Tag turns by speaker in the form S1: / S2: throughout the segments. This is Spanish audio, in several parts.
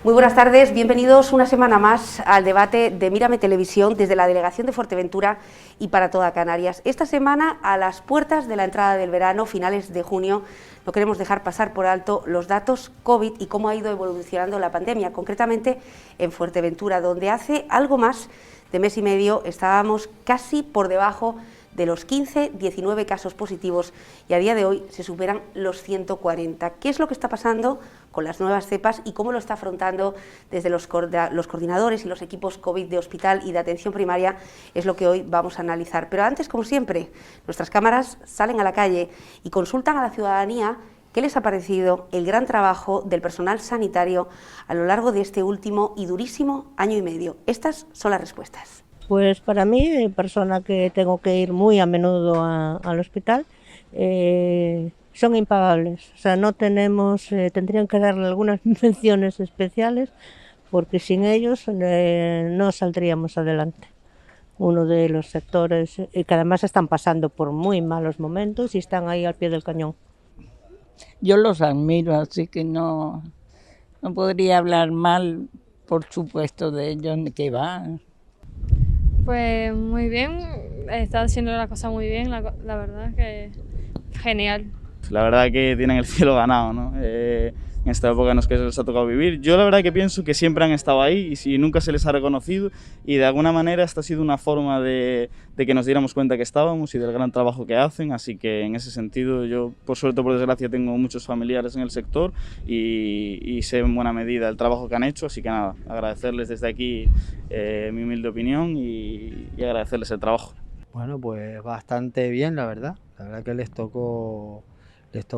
S1: Muy buenas tardes, bienvenidos una semana más al debate de Mírame Televisión desde la Delegación de Fuerteventura y para toda Canarias. Esta semana, a las puertas de la entrada del verano, finales de junio, no queremos dejar pasar por alto los datos COVID y cómo ha ido evolucionando la pandemia, concretamente en Fuerteventura, donde hace algo más de mes y medio estábamos casi por debajo de los 15-19 casos positivos y a día de hoy se superan los 140. ¿Qué es lo que está pasando con las nuevas cepas y cómo lo está afrontando desde los coordinadores y los equipos COVID de hospital y de atención primaria? Es lo que hoy vamos a analizar. Pero antes, como siempre, nuestras cámaras salen a la calle y consultan a la ciudadanía qué les ha parecido el gran trabajo del personal sanitario a lo largo de este último y durísimo año y medio. Estas son las respuestas.
S2: Pues para mí, persona que tengo que ir muy a menudo al hospital, son impagables. O sea, no tenemos, tendrían que darle algunas menciones especiales porque sin ellos no saldríamos adelante. Uno de los sectores que además están pasando por muy malos momentos y están ahí al pie del cañón.
S3: Yo los admiro, así que no podría hablar mal, por supuesto, de ellos, ni que van.
S4: Pues muy bien, está haciendo la cosa muy bien, la verdad que genial.
S5: La verdad que tienen el cielo ganado, ¿no? En esta época en la que se les ha tocado vivir. Yo la verdad que pienso que siempre han estado ahí y nunca se les ha reconocido y de alguna manera esta ha sido una forma de que nos diéramos cuenta que estábamos y del gran trabajo que hacen, así que en ese sentido yo, por suerte o por desgracia, tengo muchos familiares en el sector y sé en buena medida el trabajo que han hecho, así que nada, agradecerles desde aquí mi humilde opinión y agradecerles el trabajo.
S6: Bueno, pues bastante bien, la verdad que les tocó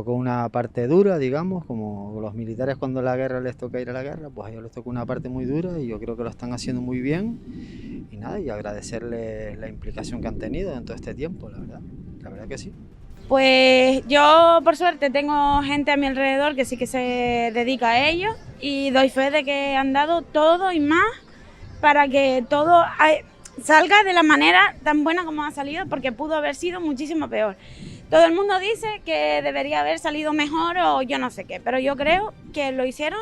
S6: una parte dura, digamos, como los militares cuando la guerra les toca ir a la guerra, pues a ellos les tocó una parte muy dura y yo creo que lo están haciendo muy bien y nada, y agradecerles la implicación que han tenido en todo este tiempo, la verdad que sí.
S7: Pues yo por suerte tengo gente a mi alrededor que sí que se dedica a ello y doy fe de que han dado todo y más para que todo salga de la manera tan buena como ha salido, porque pudo haber sido muchísimo peor. Todo el mundo dice que debería haber salido mejor o yo no sé qué, pero yo creo que lo hicieron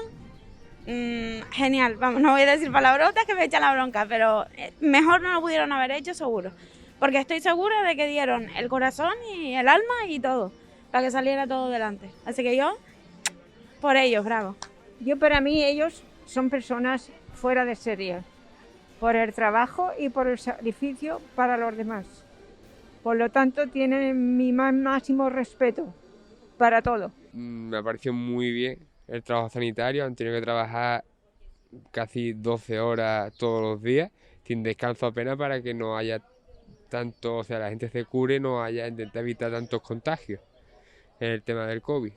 S7: genial. Vamos, no voy a decir palabrotas que me echan la bronca, pero mejor no lo pudieron haber hecho seguro, porque estoy segura de que dieron el corazón y el alma y todo para que saliera todo delante. Así que yo, por ellos, bravo.
S8: Para mí ellos son personas fuera de serie, por el trabajo y por el sacrificio para los demás. Por lo tanto, tienen mi máximo respeto para todo.
S9: Me pareció muy bien el trabajo sanitario. Han tenido que trabajar casi 12 horas todos los días, sin descanso apenas, para que no haya tanto, o sea, la gente se cure, no haya, intentar evitar tantos contagios en el tema del COVID.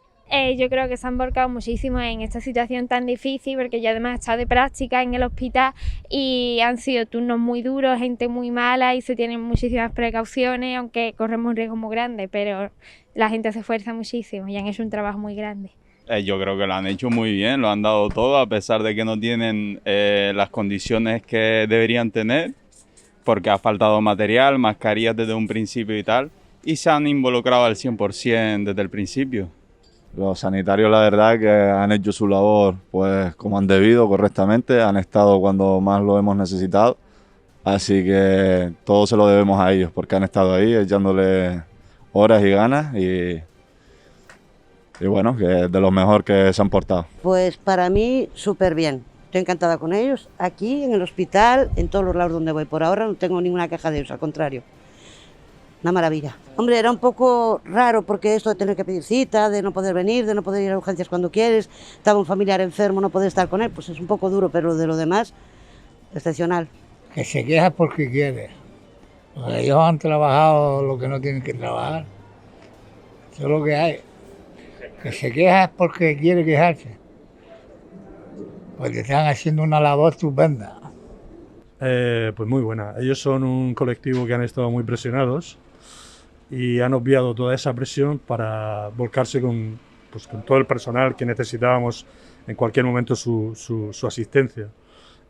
S4: Yo creo que se han volcado muchísimo en esta situación tan difícil, porque yo además he estado de práctica en el hospital y han sido turnos muy duros, gente muy mala y se tienen muchísimas precauciones, aunque corremos un riesgo muy grande, pero la gente se esfuerza muchísimo y han hecho un trabajo muy grande.
S10: Yo creo que lo han hecho muy bien, lo han dado todo, a pesar de que no tienen las condiciones que deberían tener, porque ha faltado material, mascarillas desde un principio y tal, y se han involucrado al 100% desde el principio.
S11: Los sanitarios, la verdad, que han hecho su labor pues como han debido, correctamente, han estado cuando más lo hemos necesitado, así que todo se lo debemos a ellos, porque han estado ahí echándole horas y ganas y bueno, que es de lo mejor que se han portado.
S12: Pues para mí súper bien, estoy encantada con ellos, aquí en el hospital, en todos los lados donde voy. Por ahora no tengo ninguna queja de ellos, al contrario. Una maravilla. Hombre, era un poco raro porque esto de tener que pedir cita, de no poder venir, de no poder ir a urgencias cuando quieres, estaba un familiar enfermo, no poder estar con él, pues es un poco duro, pero de lo demás, excepcional.
S13: Que se queja porque quiere. Ellos han trabajado lo que no tienen que trabajar. Eso es lo que hay. Que se queja es porque quiere quejarse. Porque están haciendo una labor estupenda.
S14: Pues muy buena. Ellos son un colectivo que han estado muy presionados y han obviado toda esa presión para volcarse con todo el personal que necesitábamos en cualquier momento su asistencia.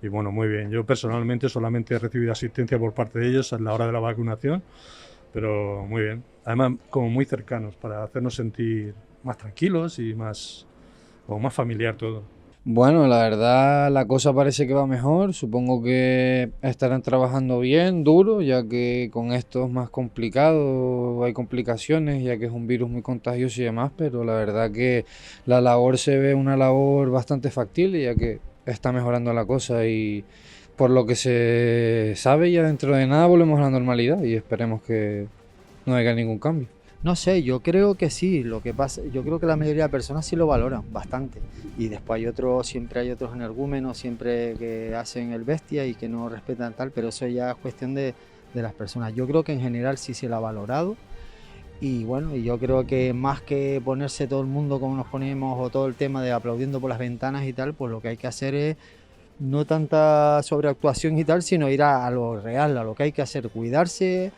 S14: Y bueno, muy bien. Yo personalmente solamente he recibido asistencia por parte de ellos a la hora de la vacunación, pero muy bien. Además, como muy cercanos para hacernos sentir más tranquilos y más familiar todo.
S15: Bueno, la verdad la cosa parece que va mejor, supongo que estarán trabajando bien, duro, ya que con esto es más complicado, hay complicaciones, ya que es un virus muy contagioso y demás, pero la verdad que la labor se ve una labor bastante factible, ya que está mejorando la cosa y por lo que se sabe ya dentro de nada volvemos a la normalidad y esperemos que no haya ningún cambio.
S6: No sé, yo creo que sí, lo que pasa, yo creo que la mayoría de personas sí lo valoran bastante y después siempre hay otros energúmenos, siempre que hacen el bestia y que no respetan tal, pero eso ya es cuestión de las personas. Yo creo que en general sí se lo ha valorado y bueno, y yo creo que más que ponerse todo el mundo como nos ponemos o todo el tema de aplaudiendo por las ventanas y tal, pues lo que hay que hacer es no tanta sobreactuación y tal, sino ir a lo real, a lo que hay que hacer, cuidarse,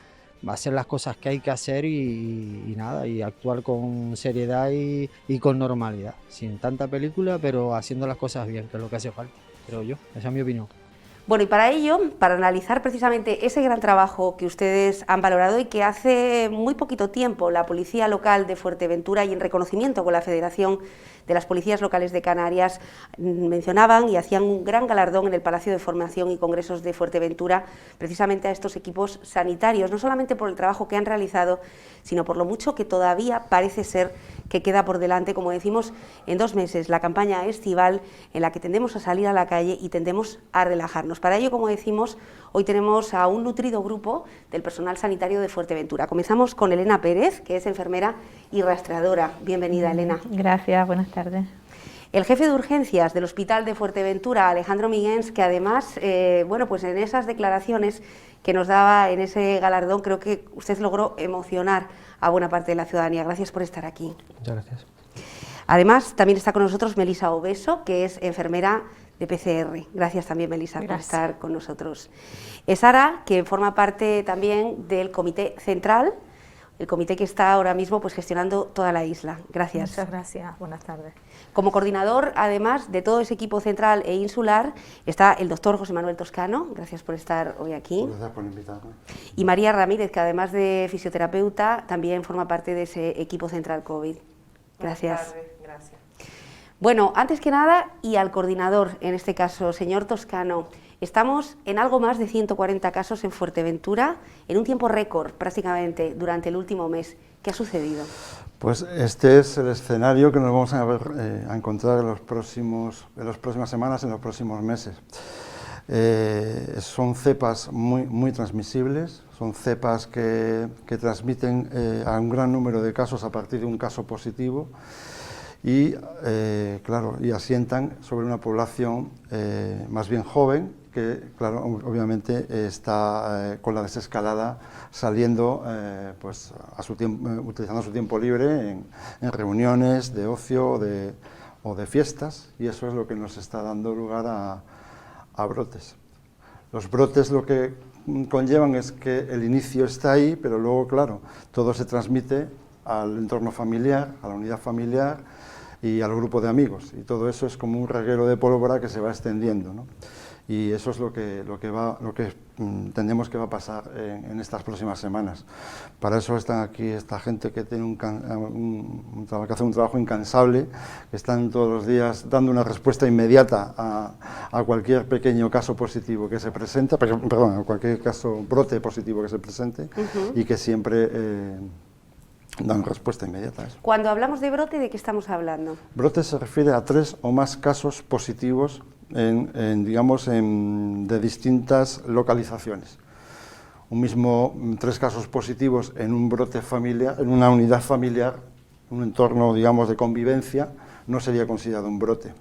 S6: hacer las cosas que hay que hacer y nada, y actuar con seriedad y con normalidad, sin tanta película, pero haciendo las cosas bien, que es lo que hace falta, creo yo, esa es mi opinión.
S1: Bueno, y para ello, para analizar precisamente ese gran trabajo que ustedes han valorado y que hace muy poquito tiempo la Policía Local de Fuerteventura, y en reconocimiento con la Federación de las Policías Locales de Canarias, mencionaban y hacían un gran galardón en el Palacio de Formación y Congresos de Fuerteventura precisamente a estos equipos sanitarios, no solamente por el trabajo que han realizado, sino por lo mucho que todavía parece ser que queda por delante, como decimos, en 2 meses, la campaña estival en la que tendemos a salir a la calle y tendemos a relajarnos. Para ello, como decimos, hoy tenemos a un nutrido grupo del personal sanitario de Fuerteventura. Comenzamos con Elena Pérez, que es enfermera y rastreadora. Bienvenida, Elena.
S16: Gracias, buenas tardes.
S1: El jefe de urgencias del Hospital de Fuerteventura, Alejandro Miguens, que además, bueno, pues en esas declaraciones que nos daba en ese galardón, creo que usted logró emocionar a buena parte de la ciudadanía. Gracias por estar aquí.
S6: Muchas gracias.
S1: Además, también está con nosotros Melisa Obeso, que es enfermera de PCR. Gracias también, Melisa, por estar con nosotros. Sara, que forma parte también del Comité Central, el comité que está ahora mismo pues gestionando toda la isla. Gracias.
S16: Muchas gracias, buenas tardes.
S1: Como coordinador, además de todo ese equipo central e insular, está el doctor José Manuel Toscano. Gracias por estar hoy aquí.
S17: Gracias por invitarme.
S1: Y María Ramírez, que además de fisioterapeuta, también forma parte de ese equipo central COVID. Gracias.
S16: Buenas tardes, gracias.
S1: Bueno, antes que nada, y al coordinador, en este caso, señor Toscano, estamos en algo más de 140 casos en Fuerteventura, en un tiempo récord prácticamente durante el último mes. ¿Qué ha sucedido?
S17: Pues este es el escenario que nos vamos a encontrar en las próximas semanas, en los próximos meses. Son cepas muy transmisibles, son cepas que transmiten a un gran número de casos a partir de un caso positivo y, claro, y asientan sobre una población más bien joven, que, claro, obviamente está con la desescalada saliendo pues a su tiempo, utilizando su tiempo libre en reuniones de ocio o de fiestas, y eso es lo que nos está dando lugar a brotes. Los brotes lo que conllevan es que el inicio está ahí, pero luego, claro, todo se transmite al entorno familiar, a la unidad familiar y al grupo de amigos, y todo eso es como un reguero de pólvora que se va extendiendo, ¿no? Y eso es lo que entendemos que va a pasar en estas próximas semanas. Para eso están aquí esta gente que tiene que hace un trabajo incansable, que están todos los días dando una respuesta inmediata a cualquier pequeño caso positivo que se presenta, perdón, a cualquier brote positivo que se presente, y que siempre dan respuesta inmediata a eso.
S1: Cuando hablamos de brote, ¿de qué estamos hablando?
S17: Brote se refiere a 3 o más casos positivos de distintas localizaciones. 3 casos positivos en un brote familiar, en una unidad familiar, un entorno, digamos, de convivencia, no sería considerado un brote.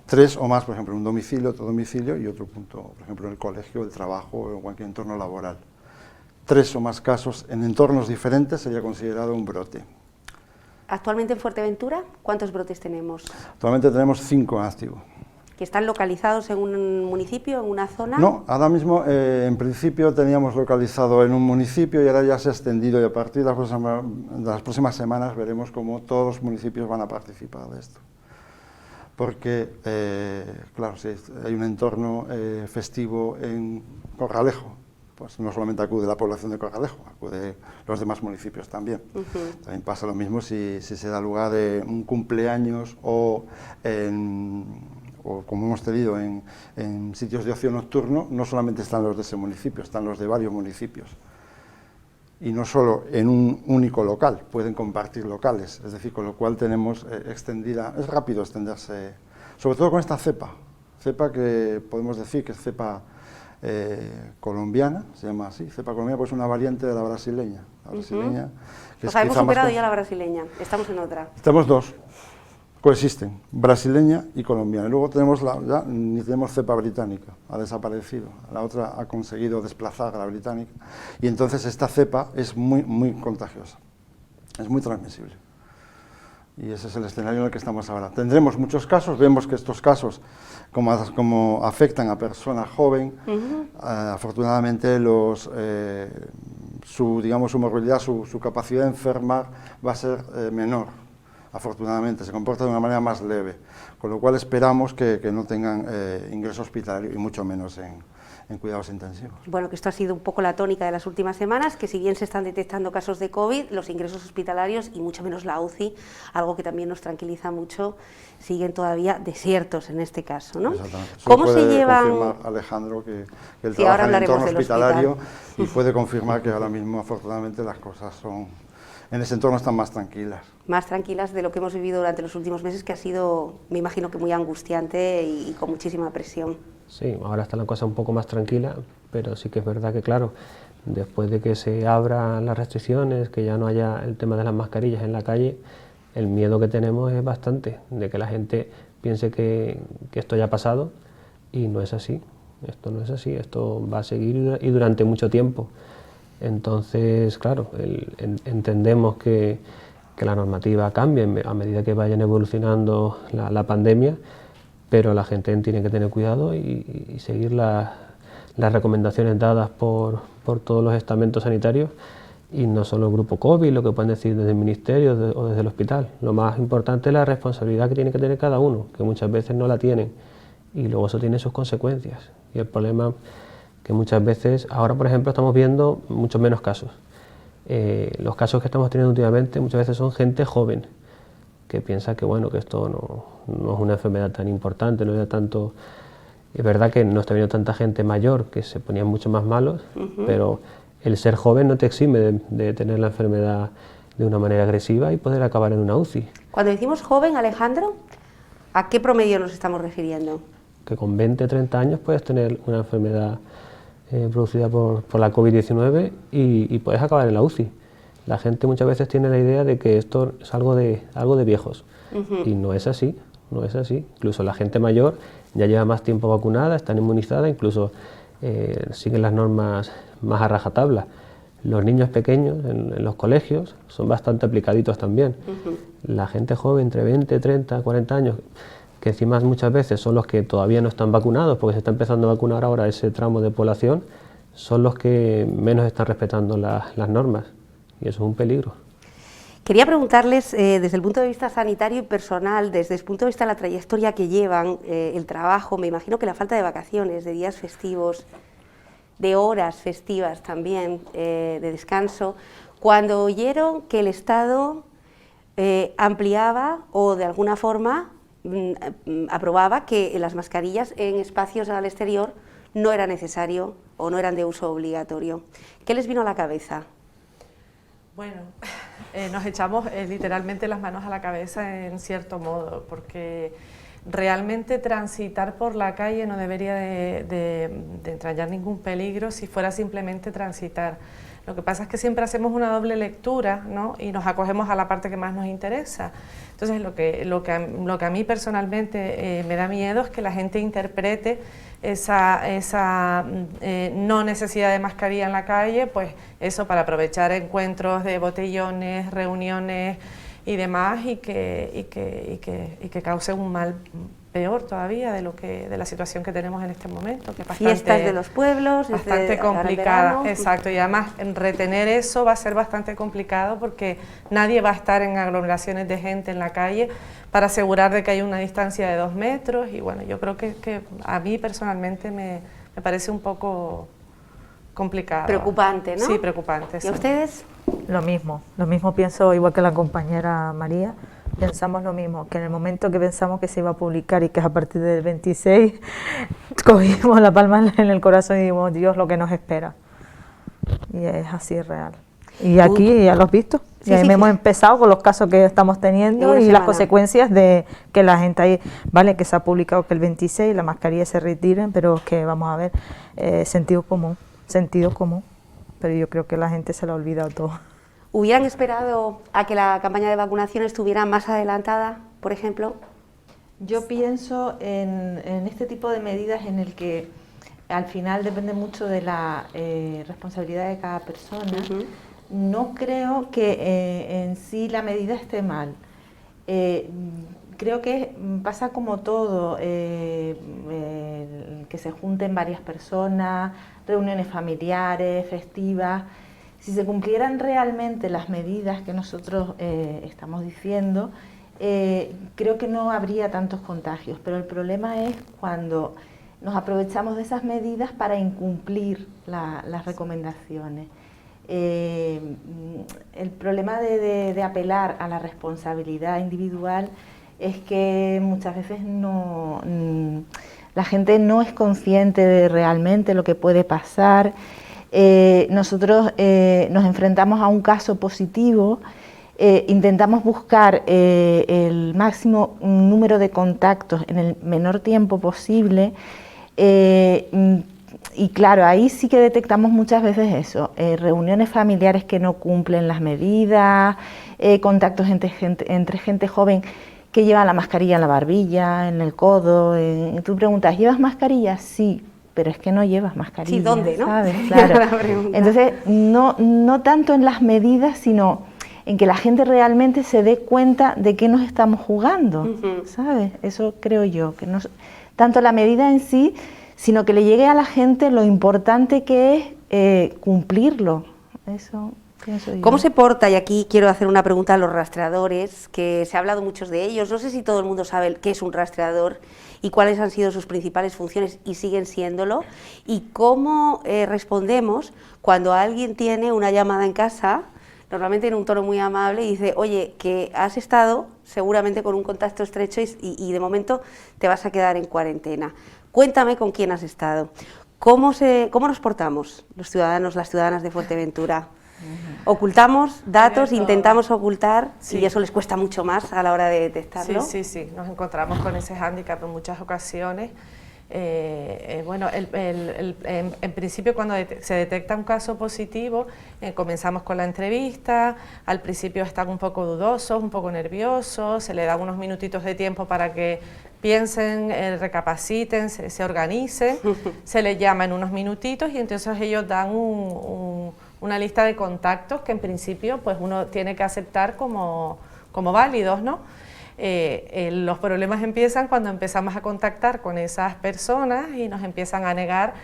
S17: 3 o más, por ejemplo, en un domicilio, otro domicilio y otro punto, por ejemplo, en el colegio, el trabajo o en cualquier entorno laboral. 3 o más casos en entornos diferentes sería considerado un brote.
S1: Actualmente en Fuerteventura, ¿cuántos brotes tenemos?
S17: Actualmente tenemos 5 activos.
S1: ¿Que están localizados en un municipio, en una zona?
S17: No, ahora mismo en principio teníamos localizado en un municipio y ahora ya se ha extendido, y a partir de las próximas semanas veremos cómo todos los municipios van a participar de esto. Porque, claro, si hay un entorno festivo en Corralejo, pues no solamente acude la población de Corralejo, acude los demás municipios también. También pasa lo mismo si se da lugar de un cumpleaños o como hemos tenido en sitios de ocio nocturno, no solamente están los de ese municipio, están los de varios municipios. Y no solo en un único local, pueden compartir locales, es decir, con lo cual tenemos extendida, es rápido extenderse, sobre todo con esta cepa que podemos decir que es cepa colombiana, se llama así, cepa colombiana, pues es una variante de la brasileña.
S1: O sea, hemos superado ya la brasileña, estamos en otra.
S17: Estamos dos, coexisten, brasileña y colombiana. Y luego tenemos ya ni tenemos cepa británica, ha desaparecido, la otra ha conseguido desplazar a la británica, y entonces esta cepa es muy contagiosa, es muy transmisible. Y ese es el escenario en el que estamos ahora. Tendremos muchos casos, vemos que estos casos, como afectan a personas jóvenes, afortunadamente su morbilidad, su capacidad de enfermar va a ser menor, afortunadamente, se comporta de una manera más leve, con lo cual esperamos que no tengan ingreso hospitalario y mucho menos en cuidados intensivos.
S1: Bueno, que esto ha sido un poco la tónica de las últimas semanas, que si bien se están detectando casos de COVID, los ingresos hospitalarios y mucho menos la UCI, algo que también nos tranquiliza mucho, siguen todavía desiertos en este caso, ¿no?
S17: ¿Cómo se llevan? Confirmar Alejandro que él trabaja en el entorno hospitalario y puede confirmar que ahora mismo, afortunadamente, las cosas en ese entorno están más tranquilas.
S1: Más tranquilas de lo que hemos vivido durante los últimos meses, que ha sido, me imagino que muy angustiante y con muchísima presión.
S18: Sí, ahora está la cosa un poco más tranquila, pero sí que es verdad que, claro, después de que se abran las restricciones, que ya no haya el tema de las mascarillas en la calle, el miedo que tenemos es bastante, de que la gente piense que esto ya ha pasado, y no es así. Esto no es así, esto va a seguir y durante mucho tiempo. Entonces, claro, entendemos que la normativa cambie a medida que vayan evolucionando la pandemia, pero la gente tiene que tener cuidado y seguir las recomendaciones dadas por todos los estamentos sanitarios, y no solo el grupo COVID, lo que pueden decir desde el ministerio o desde el hospital. Lo más importante es la responsabilidad que tiene que tener cada uno, que muchas veces no la tienen, y luego eso tiene sus consecuencias. Y el problema que muchas veces, ahora por ejemplo estamos viendo muchos menos casos. Los casos que estamos teniendo últimamente muchas veces son gente joven, que piensa que bueno, que esto no es una enfermedad tan importante, no era tanto. Es verdad que no está viendo tanta gente mayor que se ponían mucho más malos, pero el ser joven no te exime de tener la enfermedad de una manera agresiva y poder acabar en una UCI.
S1: Cuando decimos joven, Alejandro, ¿a qué promedio nos estamos refiriendo?
S18: Que con 20 o 30 años puedes tener una enfermedad producida por la COVID-19 y puedes acabar en la UCI. La gente muchas veces tiene la idea de que esto es algo de viejos, y no es así, no es así. Incluso la gente mayor ya lleva más tiempo vacunada, están inmunizadas, incluso siguen las normas más a rajatabla. Los niños pequeños en los colegios son bastante aplicaditos también. La gente joven, entre 20, 30, 40 años, que encima muchas veces son los que todavía no están vacunados, porque se está empezando a vacunar ahora ese tramo de población, son los que menos están respetando las normas, y eso es un peligro.
S1: Quería preguntarles, desde el punto de vista sanitario y personal, desde el punto de vista de la trayectoria que llevan, el trabajo, me imagino que la falta de vacaciones, de días festivos, de horas festivas también, de descanso, cuando oyeron que el Estado ampliaba o de alguna forma aprobaba que las mascarillas en espacios al exterior no era necesario o no eran de uso obligatorio. ¿Qué les vino a la cabeza?
S19: Bueno, nos echamos literalmente las manos a la cabeza en cierto modo, porque realmente transitar por la calle no debería de entrañar ningún peligro si fuera simplemente transitar. Lo que pasa es que siempre hacemos una doble lectura, ¿no? Y nos acogemos a la parte que más nos interesa. Entonces lo que a mí personalmente me da miedo es que la gente interprete esa no necesidad de mascarilla en la calle, pues eso para aprovechar encuentros de botellones, reuniones y demás, y que cause un mal peor todavía de la situación que tenemos en este momento, que es bastante,
S1: fiestas de los pueblos,
S19: bastante complicada, exacto, y además retener eso va a ser bastante complicado porque nadie va a estar en aglomeraciones de gente en la calle para asegurar de que hay una distancia de 2 metros, y bueno, yo creo que a mí personalmente me parece un poco complicado.
S1: Preocupante, ¿no?
S19: Sí, preocupante.
S1: ¿Y a ustedes?
S16: Lo mismo pienso igual que la compañera María, pensamos lo mismo, que en el momento que pensamos que se iba a publicar y que es a partir del 26, cogimos la palma en el corazón y dijimos, Dios, lo que nos espera. Y es así real. Y aquí ya lo has visto,
S1: Sí,
S16: ya
S1: sí,
S16: hemos
S1: sí.
S16: empezado con los casos que estamos teniendo
S1: En una
S16: y las
S1: semana.
S16: consecuencias de que la gente ahí, vale, que se ha publicado que el 26 la mascarilla se retiren, pero es que vamos a ver, sentido común, pero yo creo que la gente se lo ha olvidado todo.
S1: ¿Hubieran esperado a que la campaña de vacunación estuviera más adelantada, por ejemplo?
S16: Yo pienso en este tipo de medidas en el que al final depende mucho de la responsabilidad de cada persona. No creo que en sí la medida esté mal. Creo que pasa como todo, que se junten varias personas, reuniones familiares, festivas. Si se cumplieran realmente las medidas que nosotros estamos diciendo, creo que no habría tantos contagios, pero el problema es cuando nos aprovechamos de esas medidas para incumplir las recomendaciones. El problema de apelar a la responsabilidad individual es que muchas veces la gente no es consciente de realmente lo que puede pasar. Nosotros nos enfrentamos a un caso positivo, intentamos buscar el máximo número de contactos en el menor tiempo posible, y claro, ahí sí que detectamos muchas veces eso, reuniones familiares que no cumplen las medidas, contactos entre gente joven que lleva la mascarilla en la barbilla, en el codo. Tú preguntas, ¿llevas mascarilla? Sí, pero es que no llevas mascarilla.
S1: Sí, ¿dónde, no?
S16: ¿Sabes? Claro.
S1: La pregunta.
S16: Entonces, no tanto en las medidas, sino en que la gente realmente se dé cuenta de qué nos estamos jugando, ¿sabes? Eso creo yo, que no tanto la medida en sí, sino que le llegue a la gente lo importante que es cumplirlo. Eso pienso yo.
S1: ¿Cómo se porta? Y aquí quiero hacer una pregunta a los rastreadores, que se ha hablado muchos de ellos. No sé si todo el mundo sabe qué es un rastreador y cuáles han sido sus principales funciones y siguen siéndolo. Y cómo respondemos cuando alguien tiene una llamada en casa, normalmente en un tono muy amable, y dice, oye, que has estado seguramente con un contacto estrecho y de momento te vas a quedar en cuarentena. Cuéntame con quién has estado. ¿Cómo nos portamos los ciudadanos, las ciudadanas de Fuerteventura? ¿Ocultamos datos, intentamos ocultar y eso les cuesta mucho más a la hora de detectarlo?
S19: Sí, nos encontramos con ese hándicap en muchas ocasiones. Bueno, en principio cuando se detecta un caso positivo, comenzamos con la entrevista. Al principio están un poco dudosos, un poco nerviosos, se le da unos minutitos de tiempo para que piensen, recapaciten, se organicen, se les llama en unos minutitos y entonces ellos dan una lista de contactos que en principio pues uno tiene que aceptar como válidos, ¿no? Los problemas empiezan cuando empezamos a contactar con esas personas y nos empiezan a negar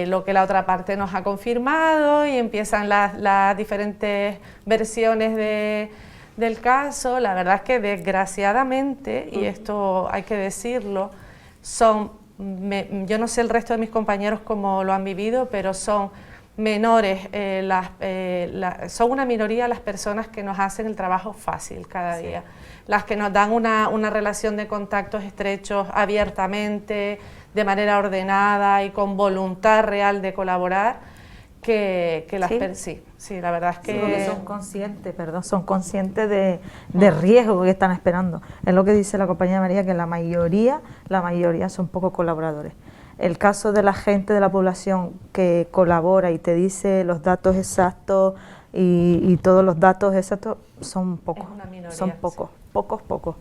S19: lo que la otra parte nos ha confirmado y empiezan las diferentes versiones del caso. La verdad es que desgraciadamente, y esto hay que decirlo, yo no sé el resto de mis compañeros cómo lo han vivido, pero son menores, son una minoría las personas que nos hacen el trabajo fácil cada día, las que nos dan una relación de contactos estrechos abiertamente, de manera ordenada y con voluntad real de colaborar, sí, la verdad es que...
S16: Sí, porque son conscientes de riesgo que están esperando. Es lo que dice la compañera María, que la mayoría son poco colaboradores. El caso de la gente de la población que colabora y te dice los datos exactos y todos los datos exactos son pocos, pocos.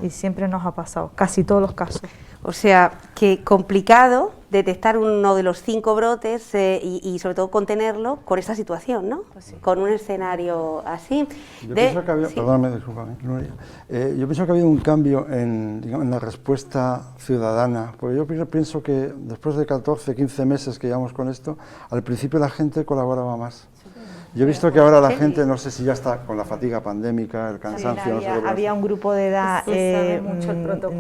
S16: Y siempre nos ha pasado, casi todos los casos.
S1: O sea, que complicado detectar uno de los 5 brotes y sobre todo contenerlo con esta situación, ¿no? Pues sí. Con un escenario así.
S17: Yo pienso que había, perdóname, discúlpame, yo pienso que ha habido un cambio en la respuesta ciudadana, porque yo pienso que después de 14, 15 meses que llevamos con esto, al principio la gente colaboraba más. Yo he visto que ahora la gente, no sé si ya está con la fatiga pandémica, el cansancio...
S16: Había un grupo de edad...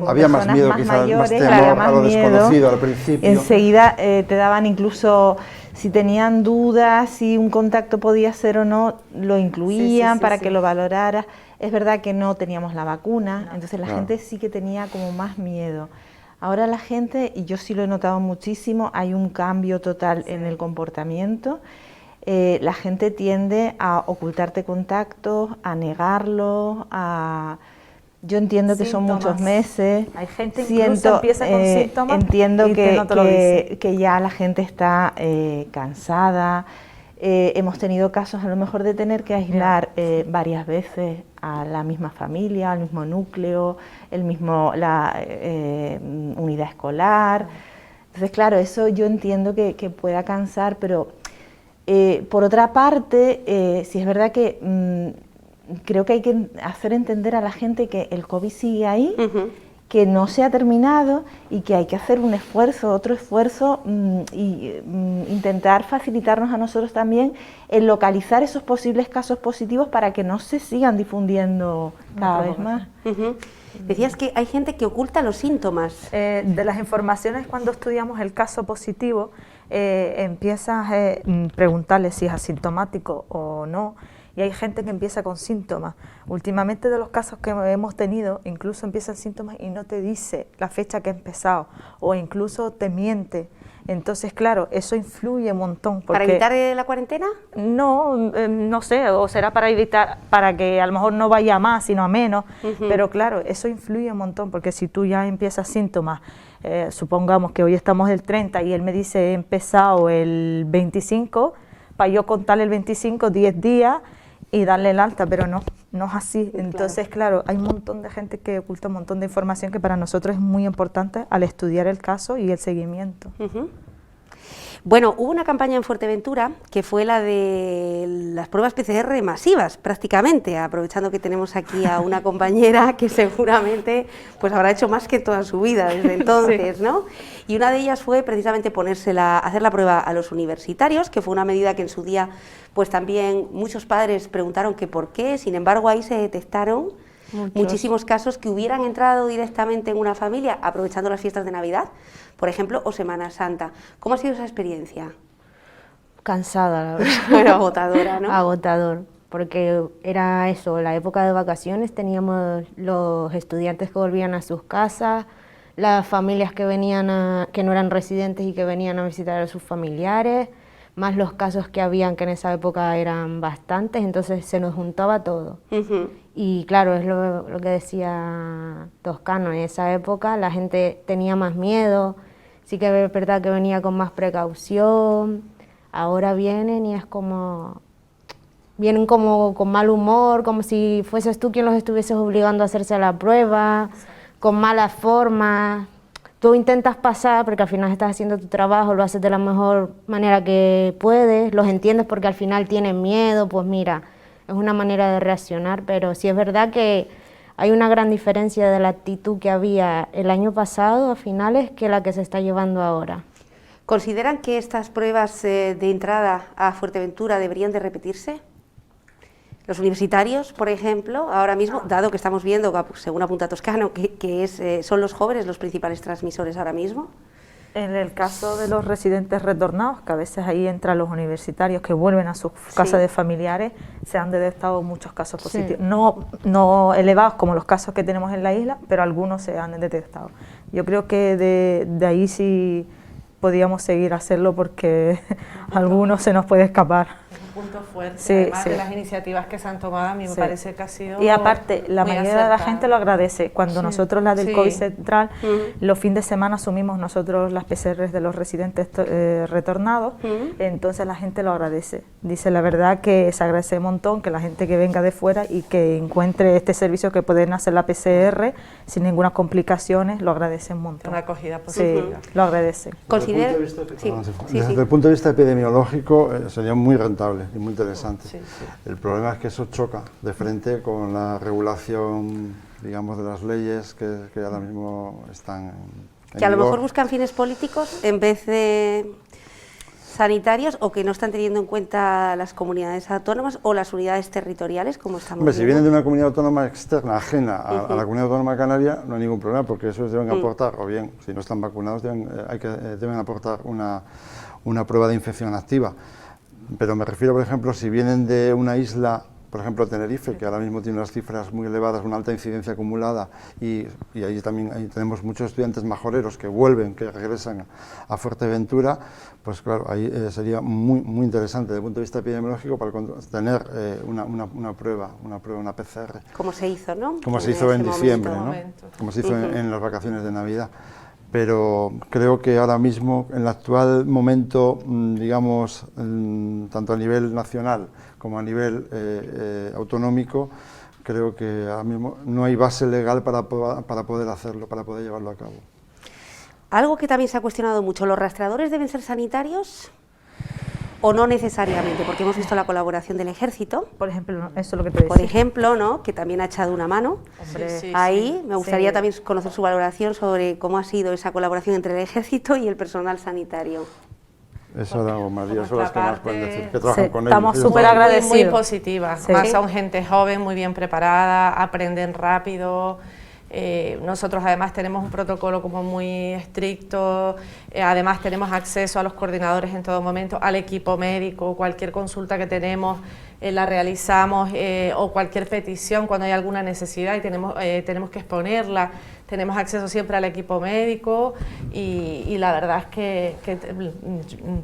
S17: había más miedo, quizás, más temor a lo desconocido al principio.
S16: Enseguida te daban incluso, si tenían dudas, si un contacto podía ser o no, lo incluían para que lo valoraras. Es verdad que no teníamos la vacuna, entonces la gente sí que tenía como más miedo. Ahora la gente, y yo sí lo he notado muchísimo, hay un cambio total en el comportamiento. La gente tiende a ocultarte contactos, a negarlos, yo entiendo que son muchos meses.
S20: Hay gente incluso empieza con síntomas
S16: entiendo
S20: y que no te lo dice.
S16: que ya la gente está cansada. Hemos tenido casos a lo mejor de tener que aislar varias veces a la misma familia, al mismo núcleo, la unidad escolar. Entonces, claro, eso yo entiendo que pueda cansar, pero por otra parte, sí es verdad que creo que hay que hacer entender a la gente que el COVID sigue ahí, que no se ha terminado y que hay que hacer un esfuerzo, otro esfuerzo intentar facilitarnos a nosotros también en localizar esos posibles casos positivos para que no se sigan difundiendo cada vez más.
S1: Decías que hay gente que oculta los síntomas.
S20: De las informaciones, cuando estudiamos el caso positivo, empiezas a preguntarle si es asintomático o no, y hay gente que empieza con síntomas. Últimamente de los casos que hemos tenido, incluso empiezan síntomas y no te dice la fecha que ha empezado, o incluso te miente. Entonces, claro, eso influye un montón.
S1: ¿Para evitar la cuarentena?
S20: No, no sé, o será para evitar, para que a lo mejor no vaya a más, sino a menos, pero claro, eso influye un montón, porque si tú ya empiezas síntomas, supongamos que hoy estamos el 30 y él me dice he empezado el 25, para yo contarle el 25, 10 días y darle el alta, pero no es así. Entonces, claro, hay un montón de gente que oculta un montón de información que para nosotros es muy importante al estudiar el caso y el seguimiento.
S1: Bueno, hubo una campaña en Fuerteventura que fue la de las pruebas PCR masivas, prácticamente, aprovechando que tenemos aquí a una compañera que seguramente pues habrá hecho más que toda su vida desde entonces, sí, ¿no? Y una de ellas fue precisamente hacer la prueba a los universitarios, que fue una medida que en su día pues también muchos padres preguntaron que por qué, sin embargo ahí se detectaron muchísimos casos que hubieran entrado directamente en una familia aprovechando las fiestas de Navidad, por ejemplo, o Semana Santa. ¿Cómo ha sido esa experiencia?
S21: Cansada, la verdad.
S1: Pero agotadora, ¿no?
S21: Agotador, porque era eso, la época de vacaciones, teníamos los estudiantes que volvían a sus casas, las familias que venían que no eran residentes y que venían a visitar a sus familiares, más los casos que habían, que en esa época eran bastantes, entonces se nos juntaba todo. Y claro, es lo que decía Toscano, en esa época la gente tenía más miedo, sí que es verdad que venía con más precaución, ahora vienen y es vienen como con mal humor, como si fueses tú quien los estuvieses obligando a hacerse la prueba, con malas formas. Tú intentas pasar porque al final estás haciendo tu trabajo, lo haces de la mejor manera que puedes, los entiendes porque al final tienen miedo, pues mira, es una manera de reaccionar, pero sí es verdad que hay una gran diferencia de la actitud que había el año pasado a finales que la que se está llevando ahora.
S1: ¿Consideran que estas pruebas de entrada a Fuerteventura deberían de repetirse? Los universitarios, por ejemplo, ahora mismo, dado que estamos viendo, según apunta Toscano, que son los jóvenes los principales transmisores ahora mismo.
S20: En el caso de los residentes retornados, que a veces ahí entran los universitarios que vuelven a sus casas de familiares, se han detectado muchos casos positivos. No elevados como los casos que tenemos en la isla, pero algunos se han detectado. Yo creo que de ahí sí podíamos seguir a hacerlo porque algunos se nos puede escapar.
S19: Punto fuerte, además de las iniciativas que se han tomado, a mí me parece que ha sido.
S20: Y aparte, la mayoría de la gente lo agradece. Cuando nosotros, la del COVID Central, los fines de semana asumimos nosotros las PCRs de los residentes retornados, entonces la gente lo agradece. Dice la verdad que se agradece un montón que la gente que venga de fuera y que encuentre este servicio que pueden hacer la PCR sin ninguna complicaciones, lo agradece un montón.
S19: Una acogida positiva.
S20: Sí, lo agradece.
S17: Desde el punto de vista epidemiológico sería muy rentable y muy interesante. El problema es que eso choca de frente con la regulación, digamos, de las leyes que ahora mismo están en
S1: que a lo
S17: vigor.
S1: mejor buscan fines políticos en vez de sanitarios, o que no están teniendo en cuenta las comunidades autónomas o las unidades territoriales, como estamos
S17: Hombre, si
S1: viendo.
S17: vienen de una comunidad autónoma externa, ajena a la comunidad autónoma canaria, no hay ningún problema, porque esos deben aportar, o bien, si no están vacunados, deben aportar una prueba de infección activa. Pero me refiero, por ejemplo, si vienen de una isla por ejemplo Tenerife, que ahora mismo tiene unas cifras muy elevadas, una alta incidencia acumulada, y ahí también tenemos muchos estudiantes majoreros que vuelven, que regresan a Fuerteventura, pues claro, ahí sería muy interesante desde el punto de vista epidemiológico para tener una prueba, una PCR.
S1: Como se hizo, ¿no?
S17: Como se hizo en diciembre, ¿no? Como se hizo en las vacaciones de Navidad. Pero creo que ahora mismo, en el actual momento, digamos, tanto a nivel nacional como a nivel autonómico, creo que ahora mismo no hay base legal para poder hacerlo, para poder llevarlo a cabo.
S1: Algo que también se ha cuestionado mucho, ¿los rastreadores deben ser sanitarios o no necesariamente? Porque hemos visto la colaboración del Ejército.
S20: Por ejemplo, eso es lo que te decía.
S1: Por ejemplo, ¿no? Que también ha echado una mano.
S20: Hombre,
S1: ahí me gustaría también conocer su valoración sobre cómo ha sido esa colaboración entre el Ejército y el personal sanitario.
S17: Eso era María, son las que más pueden decir, que trabajan con ellos.
S20: Estamos súper agradecidos.
S19: Muy positivas, son gente joven, muy bien preparada, aprenden rápido. Nosotros además tenemos un protocolo como muy estricto, además tenemos acceso a los coordinadores en todo momento, al equipo médico, cualquier consulta que tenemos la realizamos, o cualquier petición cuando hay alguna necesidad y tenemos que exponerla, tenemos acceso siempre al equipo médico y la verdad es que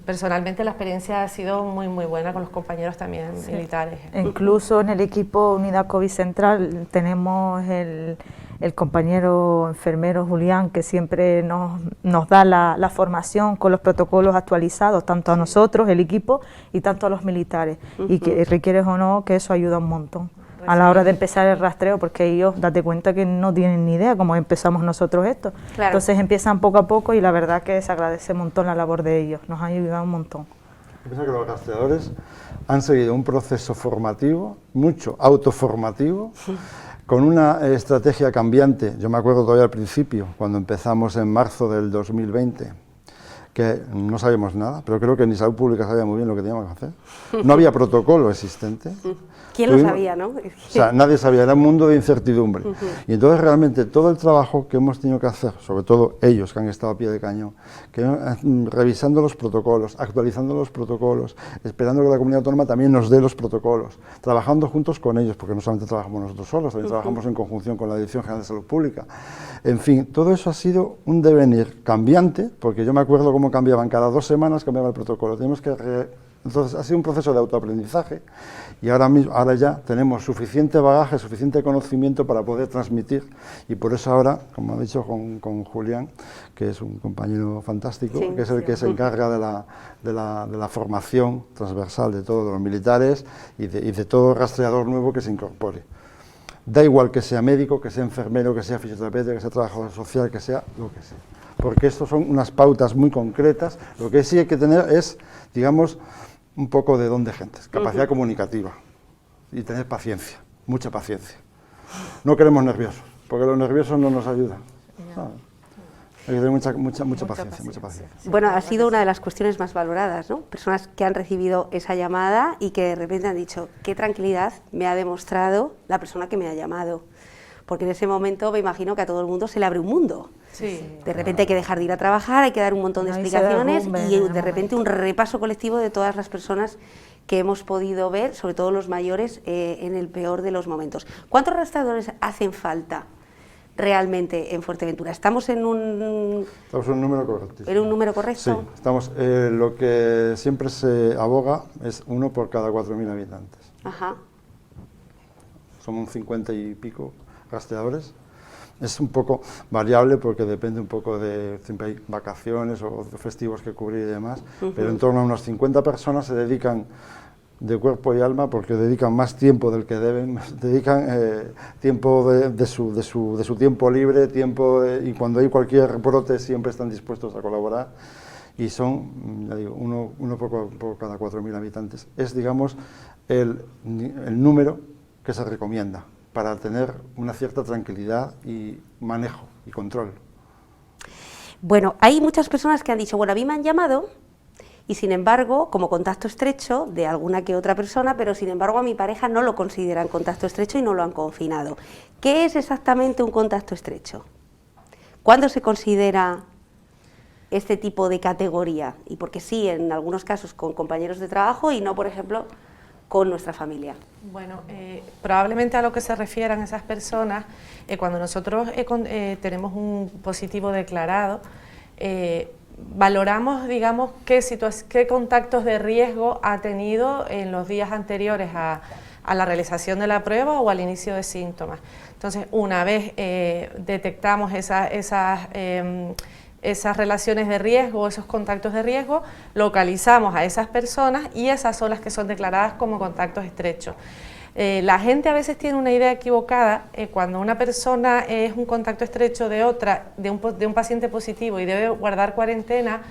S19: personalmente la experiencia ha sido muy buena con los compañeros también militares.
S20: Incluso en el equipo Unidad COVID Central tenemos el compañero enfermero Julián, que siempre nos da la formación con los protocolos actualizados, tanto a nosotros, el equipo, y tanto a los militares, y que requieres o no, que eso ayuda un montón a la hora de empezar el rastreo, porque ellos, date cuenta que no tienen ni idea cómo empezamos nosotros esto. Claro. Entonces empiezan poco a poco y la verdad que se agradece un montón la labor de ellos, nos ha ayudado un montón.
S17: Yo pienso que los rastreadores han seguido un proceso formativo, mucho autoformativo, con una estrategia cambiante. Yo me acuerdo todavía al principio, cuando empezamos en marzo del 2020, que no sabíamos nada, pero creo que ni Salud Pública sabía muy bien lo que teníamos que hacer. No había protocolo existente.
S1: ¿Quién lo sabía, no?
S17: O sea, nadie sabía, era un mundo de incertidumbre. Y entonces realmente todo el trabajo que hemos tenido que hacer, sobre todo ellos que han estado a pie de cañón, revisando los protocolos, actualizando los protocolos, esperando que la comunidad autónoma también nos dé los protocolos, trabajando juntos con ellos, porque no solamente trabajamos nosotros solos, también trabajamos en conjunción con la Dirección General de Salud Pública. En fin, todo eso ha sido un devenir cambiante, porque yo me acuerdo cómo cambiaban, cada 2 semanas cambiaba el protocolo. Tenemos que entonces ha sido un proceso de autoaprendizaje y ahora ya tenemos suficiente bagaje, suficiente conocimiento para poder transmitir, y por eso ahora, como he dicho con Julián, que es un compañero fantástico, que es el que se encarga de la formación transversal de todos los militares y de todo rastreador nuevo que se incorpore. Da igual que sea médico, que sea enfermero, que sea fisioterapeuta, que sea trabajador social, que sea lo que sea, porque estos son unas pautas muy concretas. Lo que sí hay que tener es, digamos, un poco de don de gentes, capacidad comunicativa y tener paciencia, mucha paciencia. No queremos nerviosos, porque los nerviosos no nos ayudan. Hay que tener mucha paciencia.
S1: Bueno, ha sido una de las cuestiones más valoradas, ¿no? Personas que han recibido esa llamada y que de repente han dicho, qué tranquilidad me ha demostrado la persona que me ha llamado. Porque en ese momento me imagino que a todo el mundo se le abre un mundo. Sí. De repente hay que dejar de ir a trabajar, hay que dar un montón de explicaciones y de repente un repaso colectivo de todas las personas que hemos podido ver, sobre todo los mayores, en el peor de los momentos. ¿Cuántos rastreadores hacen falta realmente en Fuerteventura? ¿Estamos en un
S17: número correcto?
S1: ¿En un número correcto?
S17: Sí, estamos, lo que siempre se aboga es 1 por cada 4.000 habitantes.
S1: Ajá.
S17: Somos 50 y pico rastreadores. Es un poco variable porque depende un poco de, siempre hay vacaciones o festivos que cubrir y demás, pero en torno a unas 50 personas se dedican de cuerpo y alma, porque dedican más tiempo del que deben, dedican tiempo de su tiempo libre, y cuando hay cualquier brote siempre están dispuestos a colaborar, y son, ya digo, uno por cada 4.000 habitantes. Es, digamos, el número que se recomienda para tener una cierta tranquilidad y manejo y control.
S1: Bueno, hay muchas personas que han dicho, bueno, a mí me han llamado y sin embargo, como contacto estrecho de alguna que otra persona, pero sin embargo a mi pareja no lo consideran contacto estrecho y no lo han confinado. ¿Qué es exactamente un contacto estrecho? ¿Cuándo se considera este tipo de categoría? Y porque sí, en algunos casos con compañeros de trabajo y no, por ejemplo, con nuestra familia?
S19: Bueno, probablemente a lo que se refieran esas personas, cuando nosotros tenemos un positivo declarado, valoramos, digamos, qué contactos de riesgo ha tenido en los días anteriores a la realización de la prueba o al inicio de síntomas. Entonces, una vez detectamos esas relaciones de riesgo, esos contactos de riesgo, localizamos a esas personas y esas son las que son declaradas como contactos estrechos. La gente a veces tiene una idea equivocada cuando una persona es un contacto estrecho de un paciente positivo y debe guardar cuarentena,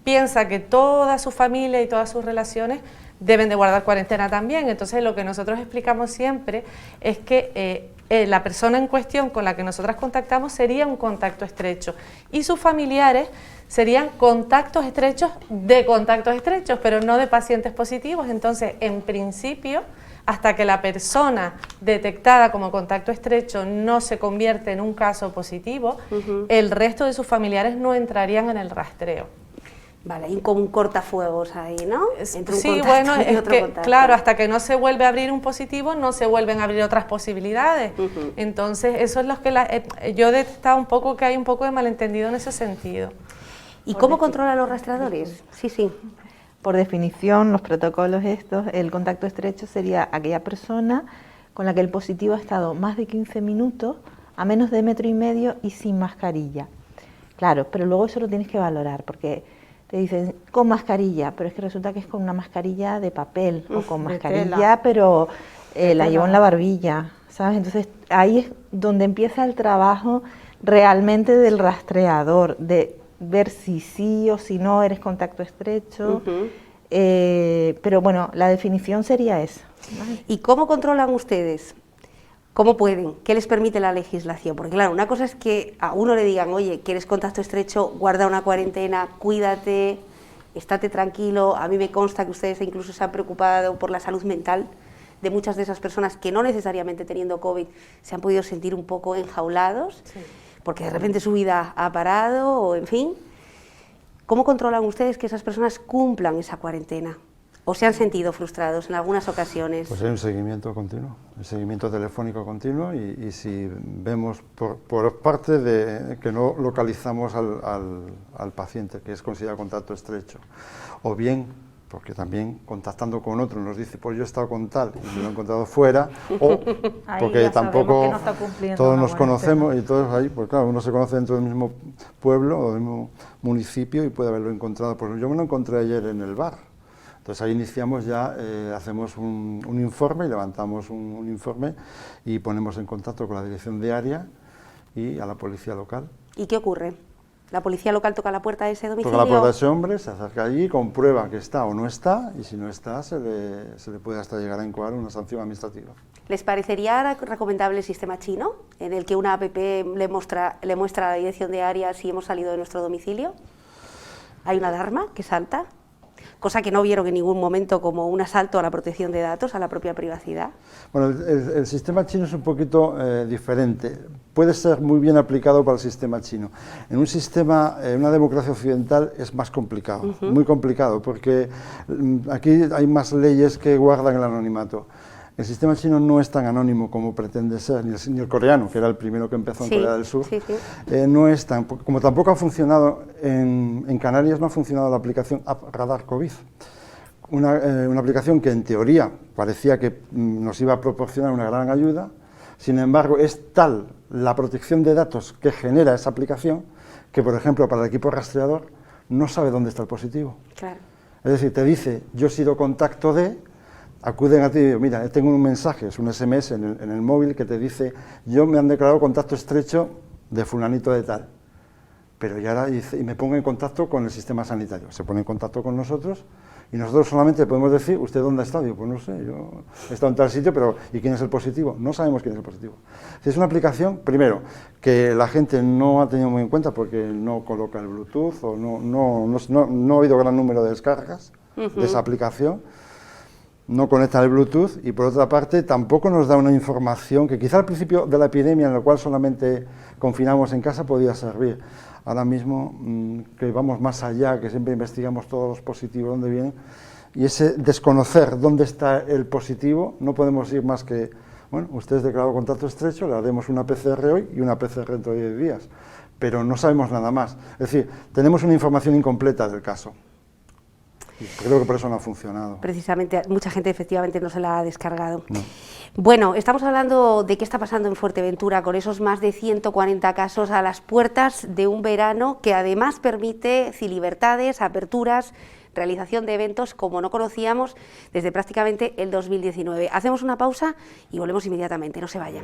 S19: piensa que toda su familia y todas sus relaciones deben de guardar cuarentena también. Entonces lo que nosotros explicamos siempre es que la persona en cuestión con la que nosotras contactamos sería un contacto estrecho y sus familiares serían contactos estrechos de contactos estrechos, pero no de pacientes positivos. Entonces, en principio, hasta que la persona detectada como contacto estrecho no se convierte en un caso positivo, el resto de sus familiares no entrarían en el rastreo.
S1: Vale, hay como un cortafuegos ahí, ¿no?
S19: Sí, bueno, es que, claro, hasta que no se vuelve a abrir un positivo, no se vuelven a abrir otras posibilidades. Entonces, eso es lo que yo he detectado un poco, que hay un poco de malentendido en ese sentido.
S1: ¿Y cómo controlan los rastreadores? Sí.
S16: Por definición, los protocolos estos, el contacto estrecho sería aquella persona con la que el positivo ha estado más de 15 minutos, a menos de 1,5 metros y sin mascarilla. Claro, pero luego eso lo tienes que valorar, porque te dicen con mascarilla, pero es que resulta que es con una mascarilla de papel, o con mascarilla, pero la llevo en la barbilla, ¿sabes? Entonces ahí es donde empieza el trabajo realmente del rastreador, de ver si sí o si no eres contacto estrecho, pero bueno, la definición sería esa.
S1: ¿Y cómo controlan ustedes? ¿Cómo pueden? ¿Qué les permite la legislación? Porque claro, una cosa es que a uno le digan, oye, que eres contacto estrecho, guarda una cuarentena, cuídate, estate tranquilo. A mí me consta que ustedes incluso se han preocupado por la salud mental de muchas de esas personas que no necesariamente teniendo COVID se han podido sentir un poco enjaulados, porque de repente su vida ha parado, o en fin. ¿Cómo controlan ustedes que esas personas cumplan esa cuarentena? ¿O se han sentido frustrados en algunas ocasiones?
S17: Pues hay un seguimiento continuo, un seguimiento telefónico continuo y si vemos por parte de que no localizamos al paciente que es considerado contacto estrecho, o bien porque también contactando con otro nos dice, pues yo he estado con tal y me lo he encontrado fuera, o porque tampoco todos nos conocemos y todos ahí, pues claro, uno se conoce dentro del mismo pueblo o del mismo municipio y puede haberlo encontrado. Pues yo me lo encontré ayer en el bar. Entonces ahí iniciamos ya, hacemos un informe, levantamos un informe y ponemos en contacto con la dirección de área y a la policía local.
S1: ¿Y qué ocurre? ¿La policía local toca la puerta de ese domicilio?
S17: Toca la puerta de ese hombre, se acerca allí, comprueba que está o no está, y si no está se le puede hasta llegar a incoar una sanción administrativa.
S1: ¿Les parecería recomendable el sistema chino, en el que una app le muestra a la dirección de área si hemos salido de nuestro domicilio? ¿Hay una alarma que salta? Cosa que no vieron en ningún momento como un asalto a la protección de datos, a la propia privacidad.
S17: Bueno, el sistema chino es un poquito diferente. Puede ser muy bien aplicado para el sistema chino. En un sistema, en una democracia occidental es más complicado, muy complicado, porque aquí hay más leyes que guardan el anonimato. El sistema chino no es tan anónimo como pretende ser, ni el coreano, que era el primero que empezó en Corea del Sur, no es tan, como tampoco ha funcionado, en Canarias no ha funcionado la aplicación App Radar COVID, una aplicación que en teoría parecía que nos iba a proporcionar una gran ayuda, sin embargo es tal la protección de datos que genera esa aplicación, que por ejemplo para el equipo rastreador no sabe dónde está el positivo.
S1: Claro.
S17: Es decir, te dice, yo he sido contacto de... Acuden a ti y digo, mira, tengo un mensaje, es un SMS en el móvil que te dice, yo me han declarado contacto estrecho de fulanito de tal, pero ya ahora dice, y me pongo en contacto con el sistema sanitario, se pone en contacto con nosotros y nosotros solamente podemos decir, ¿usted dónde ha estado? Digo, pues no sé, yo he estado en tal sitio, pero ¿y quién es el positivo? No sabemos quién es el positivo. Es una aplicación, primero, que la gente no ha tenido muy en cuenta porque no coloca el Bluetooth o no ha habido gran número de descargas de esa aplicación. No conecta el Bluetooth y por otra parte tampoco nos da una información que quizá al principio de la epidemia, en la cual solamente confinamos en casa, podía servir. Ahora mismo que vamos más allá, que siempre investigamos todos los positivos, dónde vienen, y ese desconocer dónde está el positivo, no podemos ir más que, bueno, usted es declarado contacto estrecho, le haremos una PCR hoy y una PCR dentro de 10 días, pero no sabemos nada más. Es decir, tenemos una información incompleta del caso. Y creo que por eso no ha funcionado.
S1: Precisamente, mucha gente efectivamente no se la ha descargado.
S17: No.
S1: Bueno, estamos hablando de qué está pasando en Fuerteventura con esos más de 140 casos a las puertas de un verano que además permite libertades, aperturas, realización de eventos como no conocíamos desde prácticamente el 2019. Hacemos una pausa y volvemos inmediatamente, no se vayan.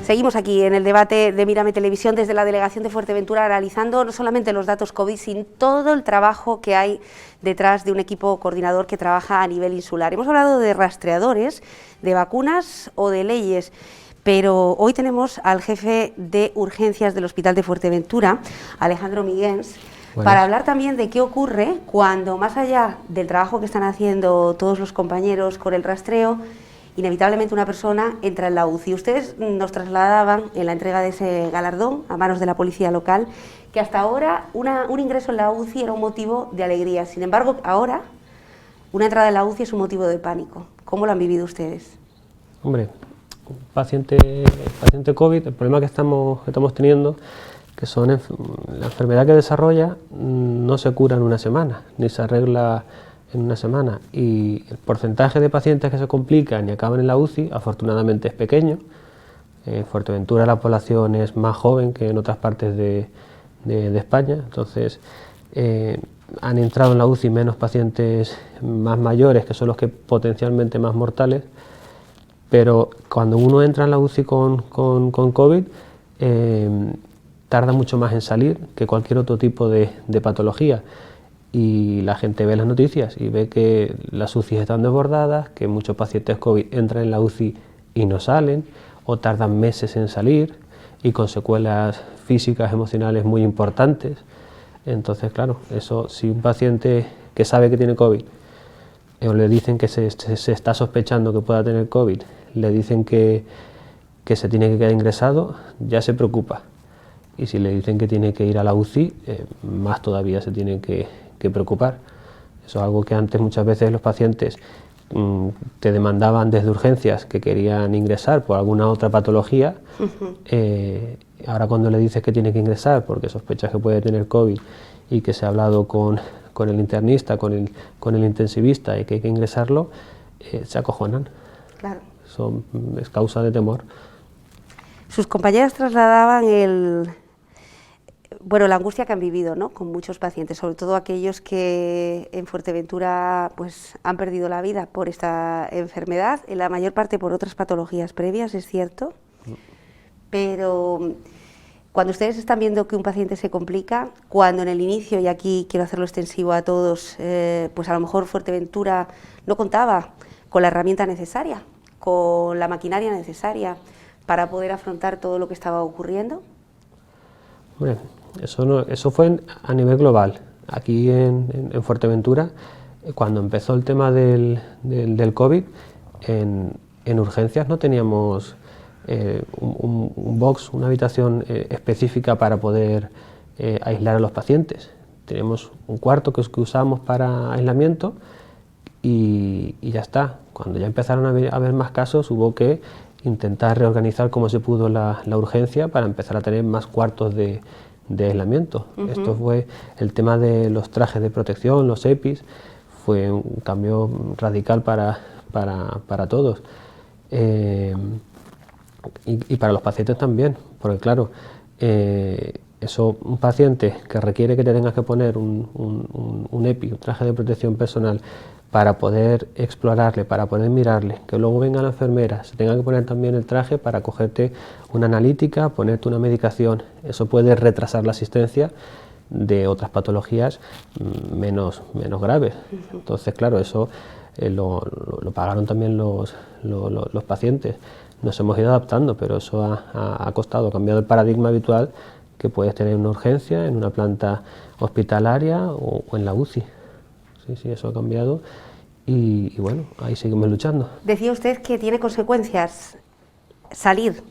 S1: Seguimos aquí en el debate de Mírame Televisión desde la Delegación de Fuerteventura, analizando no solamente los datos COVID, sino todo el trabajo que hay detrás de un equipo coordinador que trabaja a nivel insular. Hemos hablado de rastreadores, de vacunas o de leyes, pero hoy tenemos al jefe de urgencias del Hospital de Fuerteventura, Alejandro Miguens, para hablar también de qué ocurre cuando, más allá del trabajo que están haciendo todos los compañeros con el rastreo, inevitablemente una persona entra en la UCI. Ustedes nos trasladaban en la entrega de ese galardón a manos de la policía local que hasta ahora un ingreso en la UCI era un motivo de alegría. Sin embargo, ahora una entrada en la UCI es un motivo de pánico. ¿Cómo lo han vivido ustedes?
S18: Hombre, paciente COVID, el problema que estamos teniendo, que son la enfermedad que desarrolla, no se cura en una semana, ni se arregla en una semana, y el porcentaje de pacientes que se complican y acaban en la UCI afortunadamente es pequeño. En Fuerteventura la población es más joven que en otras partes de España, entonces han entrado en la UCI menos pacientes más mayores, que son los que potencialmente más mortales, pero cuando uno entra en la UCI con COVID tarda mucho más en salir que cualquier otro tipo de patología. Y la gente ve las noticias y ve que las UCI están desbordadas, que muchos pacientes COVID entran en la UCI y no salen, o tardan meses en salir, y con secuelas físicas, emocionales muy importantes. Entonces, claro, eso, si un paciente que sabe que tiene COVID, o le dicen que se está sospechando que pueda tener COVID, le dicen que se tiene que quedar ingresado, ya se preocupa. Y si le dicen que tiene que ir a la UCI, más todavía se tiene que preocupar. Eso es algo que antes muchas veces los pacientes te demandaban desde urgencias que querían ingresar por alguna otra patología. Ahora cuando le dices que tiene que ingresar porque sospechas que puede tener COVID y que se ha hablado con el internista, con el intensivista y que hay que ingresarlo, se acojonan.
S1: Claro.
S18: Eso es causa de temor.
S1: Sus compañeras trasladaban la angustia que han vivido, ¿no?, con muchos pacientes, sobre todo aquellos que en Fuerteventura pues, han perdido la vida por esta enfermedad, en la mayor parte por otras patologías previas, es cierto, pero cuando ustedes están viendo que un paciente se complica, cuando en el inicio, y aquí quiero hacerlo extensivo a todos, pues a lo mejor Fuerteventura no contaba con la herramienta necesaria, con la maquinaria necesaria para poder afrontar todo lo que estaba ocurriendo.
S18: Bueno, eso fue a nivel global. Aquí en Fuerteventura, cuando empezó el tema del COVID, en urgencias no teníamos un box, una habitación específica para poder aislar a los pacientes. Tenemos un cuarto que usamos para aislamiento y ya está. Cuando ya empezaron a haber más casos, hubo que intentar reorganizar como se pudo la urgencia para empezar a tener más cuartos de aislamiento. Esto fue el tema de los trajes de protección, los EPIs, fue un cambio radical para todos. Y para los pacientes también, porque claro, un paciente que requiere que te tengas que poner un EPI, un traje de protección personal, para poder explorarle, para poder mirarle, que luego venga la enfermera, se tenga que poner también el traje para cogerte una analítica, ponerte una medicación, eso puede retrasar la asistencia de otras patologías menos graves. Entonces, claro, eso lo pagaron también los pacientes. Nos hemos ido adaptando, pero eso ha costado, ha cambiado el paradigma habitual que puedes tener en una urgencia, en una planta hospitalaria o en la UCI. Sí, eso ha cambiado y bueno, ahí seguimos luchando.
S1: Decía usted que tiene consecuencias salir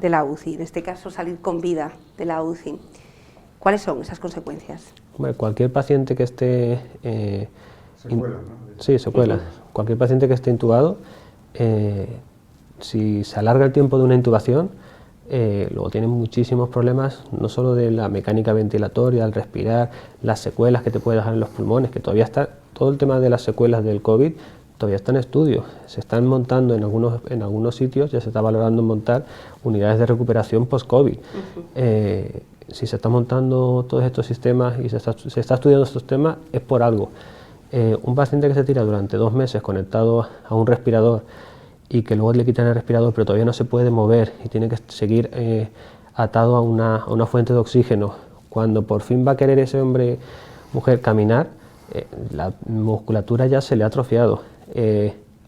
S1: de la UCI, en este caso salir con vida de la UCI. ¿Cuáles son esas consecuencias?
S18: Bueno, cualquier paciente que esté...
S17: Secuelas, ¿no?
S18: Sí, secuelas. Cualquier paciente que esté intubado, si se alarga el tiempo de una intubación, luego tiene muchísimos problemas, no solo de la mecánica ventilatoria, al respirar, las secuelas que te puede dejar en los pulmones, que todavía está, todo el tema de las secuelas del COVID todavía está en estudio. Se están montando en algunos sitios, ya se está valorando montar unidades de recuperación post-COVID. Si se están montando todos estos sistemas y se está estudiando estos temas, es por algo. Un paciente que se tira durante 2 meses conectado a un respirador y que luego le quitan el respirador pero todavía no se puede mover y tiene que seguir atado a una fuente de oxígeno, cuando por fin va a querer ese hombre, mujer, caminar, la musculatura ya se le ha atrofiado.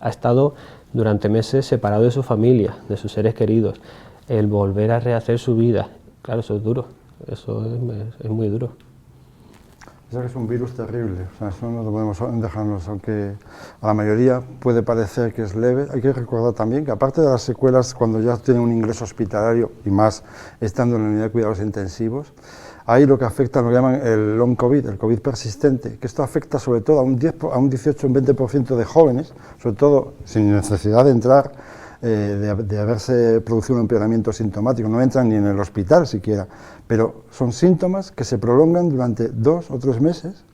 S18: Ha estado durante meses separado de su familia, de sus seres queridos. El volver a rehacer su vida, claro, eso es duro, eso es muy duro.
S17: Es un virus terrible, o sea, eso no lo podemos dejarnos, aunque a la mayoría puede parecer que es leve. Hay que recordar también que aparte de las secuelas cuando ya tienen un ingreso hospitalario y más estando en la unidad de cuidados intensivos, hay lo que afecta, lo que llaman el long COVID, el COVID persistente, que esto afecta sobre todo a un 18, un 20% de jóvenes, sobre todo sin necesidad de entrar, de haberse producido un empeoramiento sintomático, no entran ni en el hospital siquiera, pero son síntomas que se prolongan durante 2 o 3 meses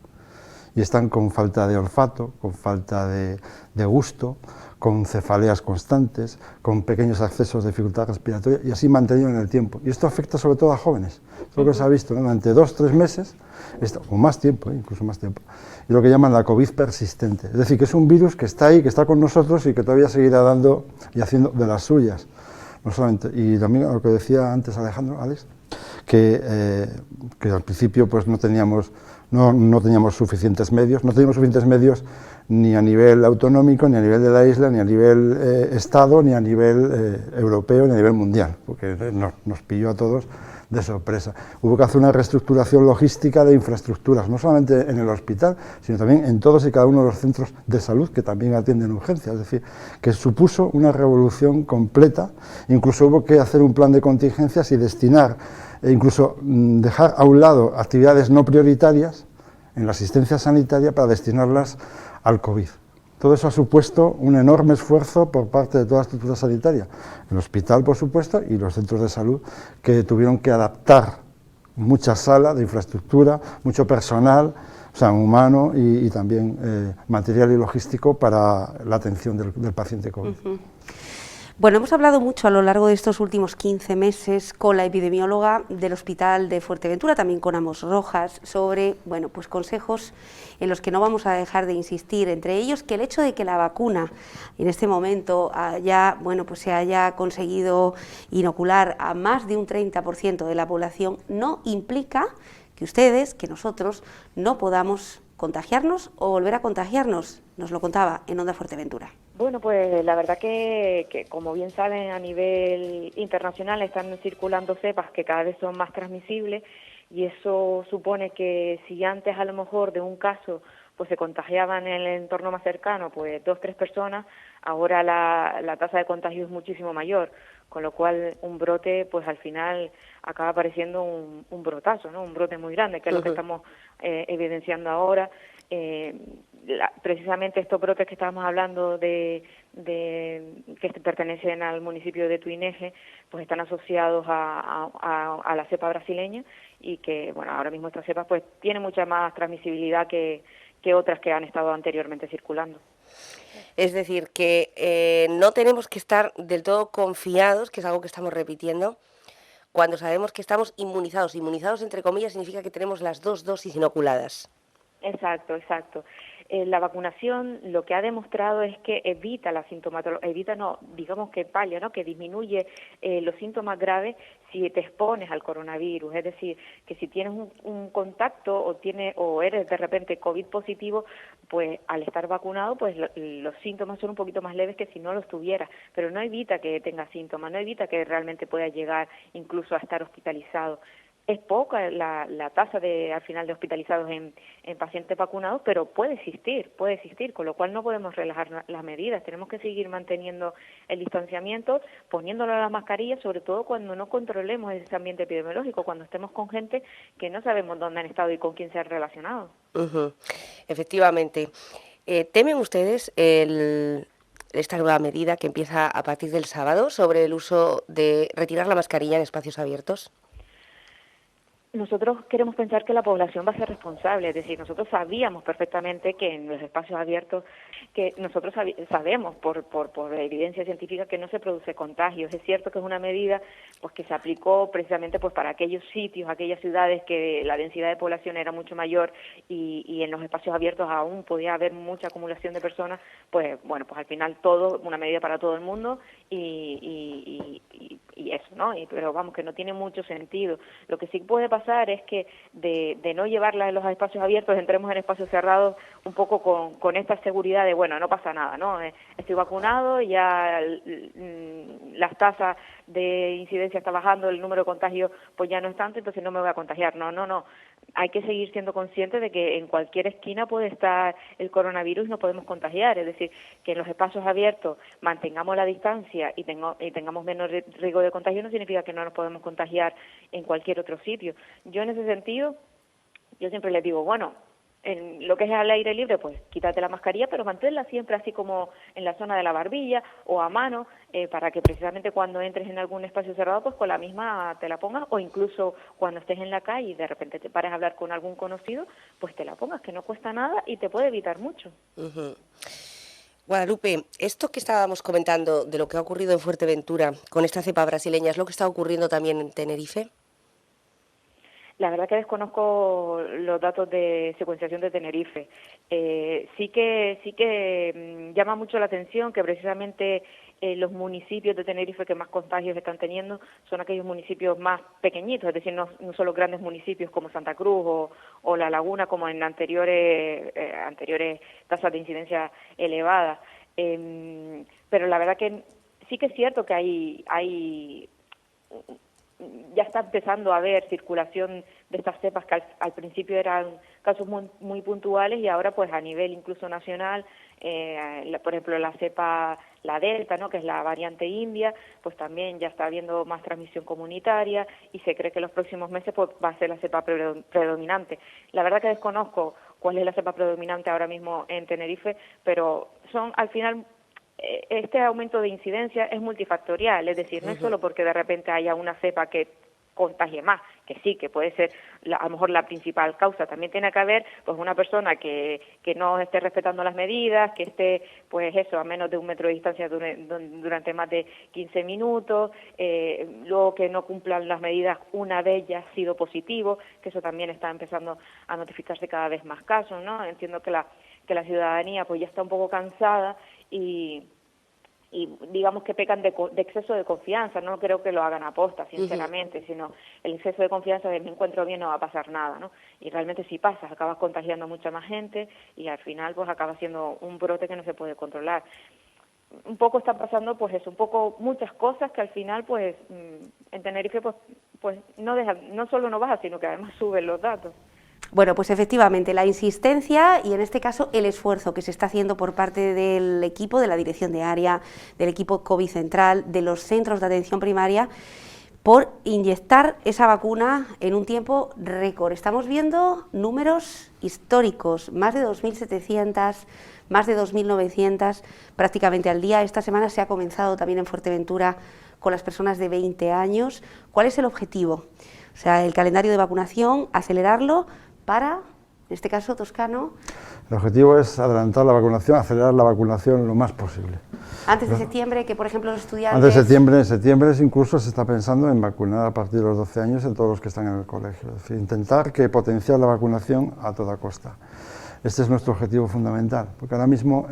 S17: y están con falta de olfato, con falta de gusto, con cefaleas constantes, con pequeños accesos de dificultad respiratoria y así mantenido en el tiempo. Y esto afecta sobre todo a jóvenes, es lo que se ha visto, ¿no? Durante 2 o 3 meses, o más tiempo, incluso más tiempo, y lo que llaman la COVID persistente. Es decir, que es un virus que está ahí, que está con nosotros y que todavía seguirá dando y haciendo de las suyas. No solamente, y también lo que decía antes Alejandro, Alex, que al principio pues no teníamos suficientes medios, ni a nivel autonómico, ni a nivel de la isla, ni a nivel Estado, ni a nivel europeo, ni a nivel mundial, porque nos pilló a todos de sorpresa. Hubo que hacer una reestructuración logística de infraestructuras, no solamente en el hospital, sino también en todos y cada uno de los centros de salud que también atienden urgencias, es decir, que supuso una revolución completa. Incluso hubo que hacer un plan de contingencias y destinar, e incluso dejar a un lado actividades no prioritarias en la asistencia sanitaria para destinarlas al COVID. Todo eso ha supuesto un enorme esfuerzo por parte de toda la estructura sanitaria, el hospital, por supuesto, y los centros de salud, que tuvieron que adaptar mucha sala de infraestructura, mucho personal, o sea, humano y también material y logístico para la atención del paciente COVID.
S1: Bueno, hemos hablado mucho a lo largo de estos últimos 15 meses con la epidemióloga del Hospital de Fuerteventura, también con Amos Rojas, sobre pues consejos en los que no vamos a dejar de insistir, entre ellos que el hecho de que la vacuna en este momento se haya conseguido inocular a más de un 30% de la población no implica que ustedes, que nosotros, no podamos contagiarnos o volver a contagiarnos. Nos lo contaba en Onda Fuerteventura.
S2: Bueno, pues la verdad que como bien saben, a nivel internacional están circulando cepas que cada vez son más transmisibles y eso supone que si antes a lo mejor de un caso pues se contagiaban en el entorno más cercano pues 2 o 3 personas, ahora la tasa de contagio es muchísimo mayor, con lo cual un brote pues al final acaba pareciendo un brotazo, ¿no? Un brote muy grande, que es lo que estamos evidenciando ahora. Precisamente estos brotes que estábamos hablando que pertenecen al municipio de Tuineje, pues están asociados a la cepa brasileña y que, bueno, ahora mismo esta cepa pues tiene mucha más transmisibilidad que otras que han estado anteriormente circulando.
S1: Es decir, que no tenemos que estar del todo confiados, que es algo que estamos repitiendo, cuando sabemos que estamos inmunizados. Inmunizados, entre comillas, significa que tenemos las 2 dosis inoculadas.
S2: Exacto. La vacunación lo que ha demostrado es que evita la sintomatología, digamos que palla, ¿no? Que disminuye los síntomas graves si te expones al coronavirus. Es decir, que si tienes un contacto o eres de repente COVID positivo, pues al estar vacunado, pues los síntomas son un poquito más leves que si no los tuvieras, pero no evita que tengas síntomas, no evita que realmente puedas llegar incluso a estar hospitalizado. es poca la tasa al final de hospitalizados en pacientes vacunados, pero puede existir, con lo cual no podemos relajar las medidas, tenemos que seguir manteniendo el distanciamiento, poniéndolo las mascarillas, sobre todo cuando no controlemos ese ambiente epidemiológico, cuando estemos con gente que no sabemos dónde han estado y con quién se han relacionado.
S1: Efectivamente. ¿Temen ustedes esta nueva medida que empieza a partir del sábado sobre el uso de retirar la mascarilla en espacios abiertos?
S2: Nosotros queremos pensar que la población va a ser responsable, es decir, nosotros sabíamos perfectamente que en los espacios abiertos, que nosotros sabemos por evidencia científica que no se produce contagios. Es cierto que es una medida pues que se aplicó precisamente pues para aquellos sitios, aquellas ciudades que la densidad de población era mucho mayor y en los espacios abiertos aún podía haber mucha acumulación de personas, pues bueno, pues al final todo, una medida para todo el mundo y eso, ¿no? Pero vamos, que no tiene mucho sentido. Lo que sí puede pasar es que de no llevarla en los espacios abiertos, entremos en espacios cerrados un poco con esta seguridad de, bueno, no pasa nada, ¿no? Estoy vacunado, ya las tasas de incidencia está bajando, el número de contagios pues ya no es tanto, entonces no me voy a contagiar. No. Hay que seguir siendo conscientes de que en cualquier esquina puede estar el coronavirus y nos podemos contagiar. Es decir, que en los espacios abiertos mantengamos la distancia y tengamos menos riesgo de contagio no significa que no nos podemos contagiar en cualquier otro sitio. Yo en ese sentido, yo siempre les digo, bueno, en lo que es al aire libre, pues quítate la mascarilla, pero manténla siempre así como en la zona de la barbilla o a mano, para que precisamente cuando entres en algún espacio cerrado, pues con la misma te la pongas, o incluso cuando estés en la calle y de repente te pares a hablar con algún conocido, pues te la pongas, que no cuesta nada y te puede evitar mucho.
S1: Guadalupe, esto que estábamos comentando de lo que ha ocurrido en Fuerteventura con esta cepa brasileña, ¿es lo que está ocurriendo también en Tenerife?
S2: La verdad que desconozco los datos de secuenciación de Tenerife. Sí que llama mucho la atención que precisamente los municipios de Tenerife que más contagios están teniendo son aquellos municipios más pequeñitos, es decir, no son los grandes municipios como Santa Cruz o La Laguna, como en anteriores tasas de incidencia elevadas. Pero la verdad que sí que es cierto que hay ya está empezando a haber circulación de estas cepas que al principio eran casos muy puntuales y ahora pues a nivel incluso nacional, por ejemplo la cepa, la Delta, ¿no?, que es la variante india, pues también ya está habiendo más transmisión comunitaria y se cree que en los próximos meses pues va a ser la cepa predominante. La verdad que desconozco cuál es la cepa predominante ahora mismo en Tenerife, pero son al final... Este aumento de incidencia es multifactorial, es decir, no es solo porque de repente haya una cepa que contagie más, que sí, que puede ser a lo mejor la principal causa, también tiene que haber pues una persona que no esté respetando las medidas, que esté pues eso, a menos de 1 metro de distancia durante más de 15 minutos, luego que no cumplan las medidas una vez ya ha sido positivo, que eso también está empezando a notificarse cada vez más casos, ¿no? Entiendo que la ciudadanía pues ya está un poco cansada y digamos que pecan de exceso de confianza. No creo que lo hagan a posta, sinceramente, sino el exceso de confianza de me encuentro bien, no va a pasar nada, ¿no? Y realmente si pasa, acabas contagiando a mucha más gente y al final pues acaba siendo un brote que no se puede controlar. Un poco está pasando pues eso, un poco muchas cosas que al final pues en Tenerife pues no solo no baja, sino que además suben los datos.
S1: Bueno, pues efectivamente, la insistencia y en este caso el esfuerzo que se está haciendo por parte del equipo, de la dirección de área, del equipo COVID central, de los centros de atención primaria, por inyectar esa vacuna en un tiempo récord. Estamos viendo números históricos, más de 2.700, más de 2.900 prácticamente al día. Esta semana se ha comenzado también en Fuerteventura con las personas de 20 años. ¿Cuál es el objetivo? O sea, el calendario de vacunación, acelerarlo para, en este caso, Toscano.
S17: El objetivo es adelantar la vacunación, acelerar la vacunación lo más posible.
S1: Antes de septiembre, que por ejemplo los estudiantes...
S17: Antes de septiembre, en septiembre incluso se está pensando en vacunar a partir de los 12 años en todos los que están en el colegio. Es decir, intentar potenciar la vacunación a toda costa. Este es nuestro objetivo fundamental, porque ahora mismo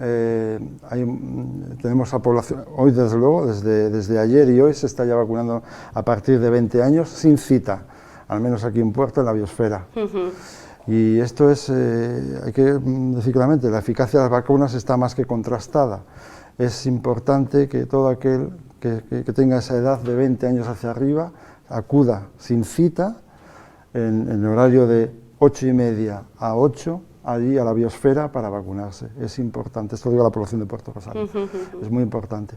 S17: tenemos a población, hoy desde luego, desde ayer y hoy se está ya vacunando a partir de 20 años sin cita, al menos aquí en Puerto, en la biosfera. Y esto es, hay que decir claramente, la eficacia de las vacunas está más que contrastada. Es importante que todo aquel que tenga esa edad de 20 años hacia arriba acuda sin cita en el horario de 8:30 a 8 allí a la biosfera para vacunarse. Es importante, esto digo a la población de Puerto Rosario, es muy importante.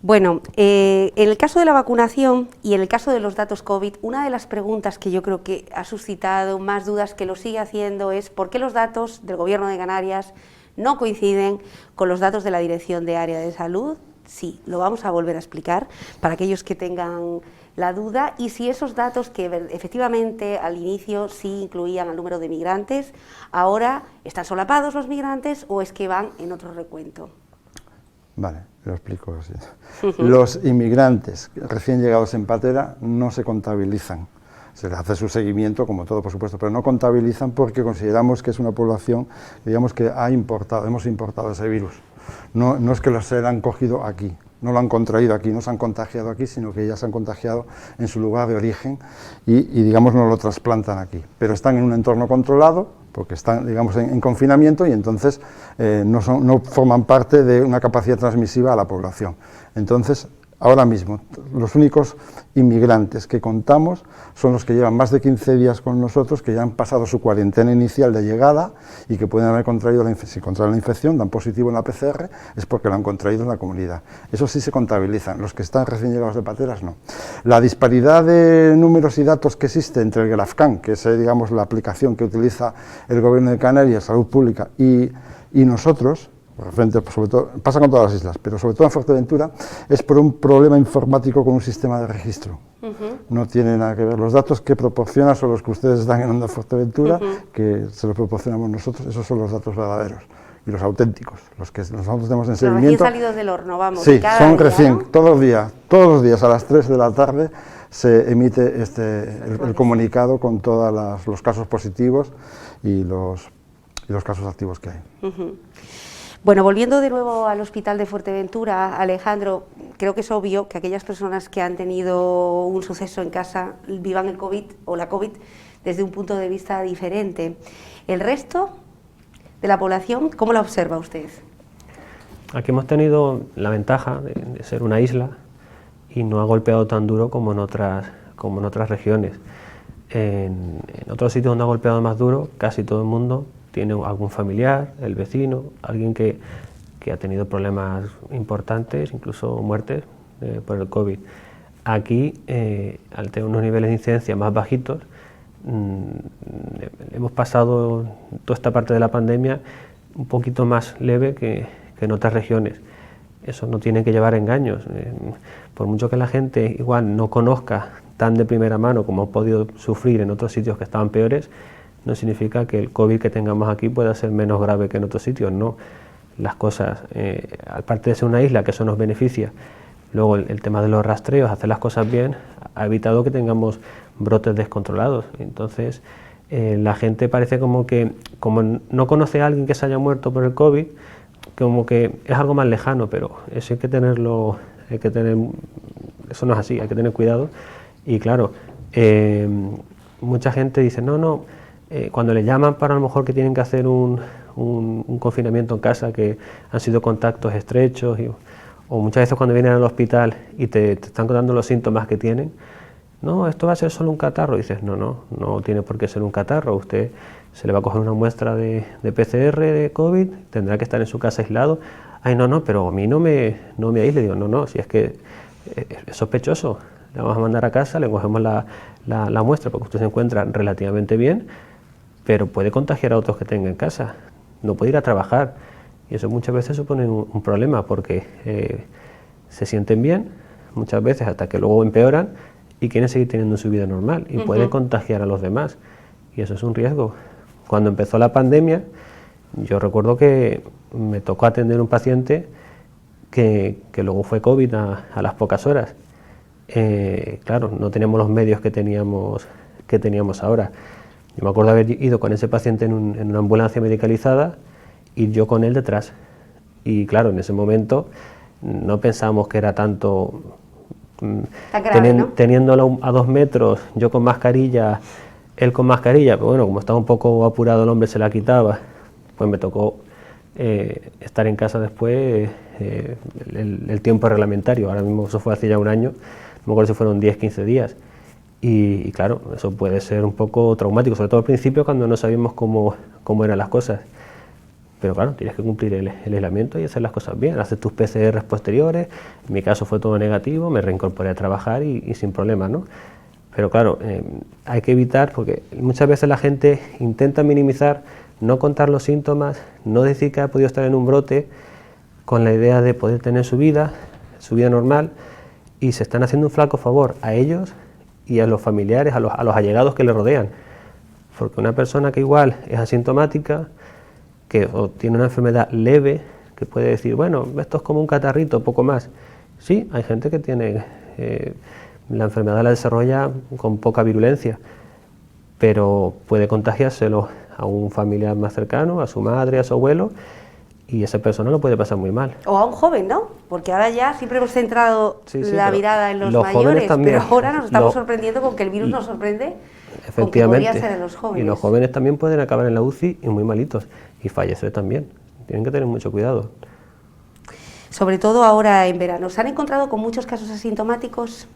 S1: Bueno, en el caso de la vacunación y en el caso de los datos COVID, una de las preguntas que yo creo que ha suscitado más dudas, que lo sigue haciendo, es ¿por qué los datos del Gobierno de Canarias no coinciden con los datos de la Dirección de Área de Salud? Sí, lo vamos a volver a explicar para aquellos que tengan la duda, y si esos datos que efectivamente al inicio sí incluían el número de migrantes, ahora están solapados los migrantes o es que van en otro recuento.
S17: Vale, lo explico así. Los inmigrantes recién llegados en patera no se contabilizan. Se les hace su seguimiento, como todo, por supuesto, pero no contabilizan porque consideramos que es una población, digamos, que hemos importado ese virus. No es que los han cogido aquí, no lo han contraído aquí, no se han contagiado aquí, sino que ya se han contagiado en su lugar de origen y digamos, no lo trasplantan aquí. Pero están en un entorno controlado, porque están, digamos, en confinamiento y entonces no forman parte de una capacidad transmisiva a la población. Entonces, ahora mismo, los únicos inmigrantes que contamos son los que llevan más de 15 días con nosotros, que ya han pasado su cuarentena inicial de llegada y que pueden haber contraído si contraen la infección, dan positivo en la PCR, es porque lo han contraído en la comunidad. Eso sí se contabilizan, los que están recién llegados de pateras no. La disparidad de números y datos que existe entre el GrafCan, que es, digamos, la aplicación que utiliza el Gobierno de Canarias, Salud Pública, y nosotros, sobre todo, pasa con todas las islas, pero sobre todo en Fuerteventura, es por un problema informático con un sistema de registro. No tiene nada que ver. Los datos que proporciona son los que ustedes dan en Onda Fuerteventura, que se los proporcionamos nosotros, esos son los datos verdaderos y los auténticos, los que nosotros tenemos en seguimiento.
S1: Recién salidos del horno, vamos.
S17: Sí, son
S1: día,
S17: recién,
S1: ¿no?
S17: todos los días a las 3 de la tarde se emite el comunicado con todos los casos positivos y los casos activos que hay.
S1: Bueno, volviendo de nuevo al Hospital de Fuerteventura, Alejandro, creo que es obvio que aquellas personas que han tenido un suceso en casa vivan el COVID o la COVID desde un punto de vista diferente. ¿El resto de la población, cómo la observa usted?
S18: Aquí hemos tenido la ventaja de ser una isla y no ha golpeado tan duro como en otras regiones. En otros sitios donde ha golpeado más duro, casi todo el mundo tiene algún familiar, el vecino, alguien que ha tenido problemas importantes, incluso muertes por el COVID. Aquí, al tener unos niveles de incidencia más bajitos, hemos pasado toda esta parte de la pandemia un poquito más leve que en otras regiones. Eso no tiene que llevar engaños. Por mucho que la gente igual no conozca tan de primera mano como ha podido sufrir en otros sitios que estaban peores, no significa que el COVID que tengamos aquí pueda ser menos grave que en otros sitios, no. Las cosas, aparte de ser una isla, que eso nos beneficia, luego el tema de los rastreos, hacer las cosas bien, ha evitado que tengamos brotes descontrolados. Entonces, la gente parece como no conoce a alguien que se haya muerto por el COVID, como que es algo más lejano, pero eso hay que tenerlo, eso no es así, hay que tener cuidado. Y claro, mucha gente dice, cuando le llaman para a lo mejor que tienen que hacer un confinamiento en casa, que han sido contactos estrechos, o muchas veces cuando vienen al hospital y te están contando los síntomas que tienen, no, esto va a ser solo un catarro, dices, no tiene por qué ser un catarro, usted se le va a coger una muestra de PCR de COVID, tendrá que estar en su casa aislado, pero a mí no me aísle, digo, no, si es que es sospechoso, le vamos a mandar a casa, le cogemos la muestra porque usted se encuentra relativamente bien, pero puede contagiar a otros que tenga en casa, no puede ir a trabajar, y eso muchas veces supone un problema porque se sienten bien, muchas veces hasta que luego empeoran y quieren seguir teniendo su vida normal y pueden contagiar a los demás, y eso es un riesgo. Cuando empezó la pandemia, yo recuerdo que me tocó atender un paciente que luego fue COVID a las pocas horas. Claro, no teníamos los medios que teníamos ahora. Yo me acuerdo haber ido con ese paciente en una ambulancia medicalizada y yo con él detrás. Y claro, en ese momento no pensábamos que era tanto, teniéndolo a 2 metros, yo con mascarilla, él con mascarilla, pero bueno, como estaba un poco apurado el hombre se la quitaba, pues me tocó estar en casa después el tiempo reglamentario. Ahora mismo eso fue hace ya un año, no me acuerdo si fueron 10, 15 días. y claro, eso puede ser un poco traumático, sobre todo al principio cuando no sabíamos cómo eran las cosas. Pero claro, tienes que cumplir el aislamiento y hacer las cosas bien, hacer tus PCRs posteriores. En mi caso fue todo negativo, me reincorporé a trabajar y sin problemas, ¿no? Pero claro, hay que evitar, porque muchas veces la gente intenta minimizar, no contar los síntomas, no decir que ha podido estar en un brote, con la idea de poder tener su vida normal, y se están haciendo un flaco favor a ellos y a los familiares, a los allegados que le rodean. Porque una persona que igual es asintomática, o tiene una enfermedad leve, que puede decir, bueno, esto es como un catarrito, poco más. Sí, hay gente que tiene, la enfermedad la desarrolla con poca virulencia, pero puede contagiárselo a un familiar más cercano, a su madre, a su abuelo, y esa persona lo puede pasar muy mal.
S1: O a un joven, ¿no? Porque ahora ya siempre hemos centrado la mirada en los mayores,
S18: también,
S1: pero ahora nos estamos sorprendiendo con que el virus nos sorprende.
S18: Efectivamente,
S1: podría ser en los jóvenes.
S18: Y los jóvenes también pueden acabar en la UCI y muy malitos, y fallecer también. Tienen que tener mucho cuidado.
S1: Sobre todo ahora en verano. ¿Se han encontrado con muchos casos asintomáticos?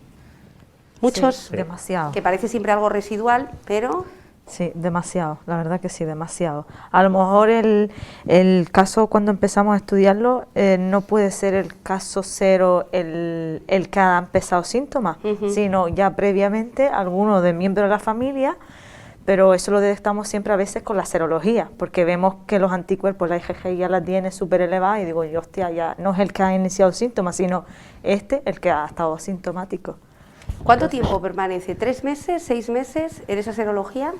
S1: Muchos,
S20: Sí, demasiado.
S1: Que parece siempre algo residual, pero...
S20: Sí, demasiado, la verdad que sí, demasiado. A lo mejor el caso cuando empezamos a estudiarlo no puede ser el caso cero el que ha empezado síntomas, sino ya previamente alguno de miembros de la familia, pero eso lo detectamos siempre a veces con la serología, porque vemos que los anticuerpos, la IgG ya la tiene súper elevada y digo, hostia, ya no es el que ha iniciado síntomas, sino el que ha estado asintomático.
S1: ¿Cuánto tiempo permanece? ¿3 meses, 6 meses en esa serología?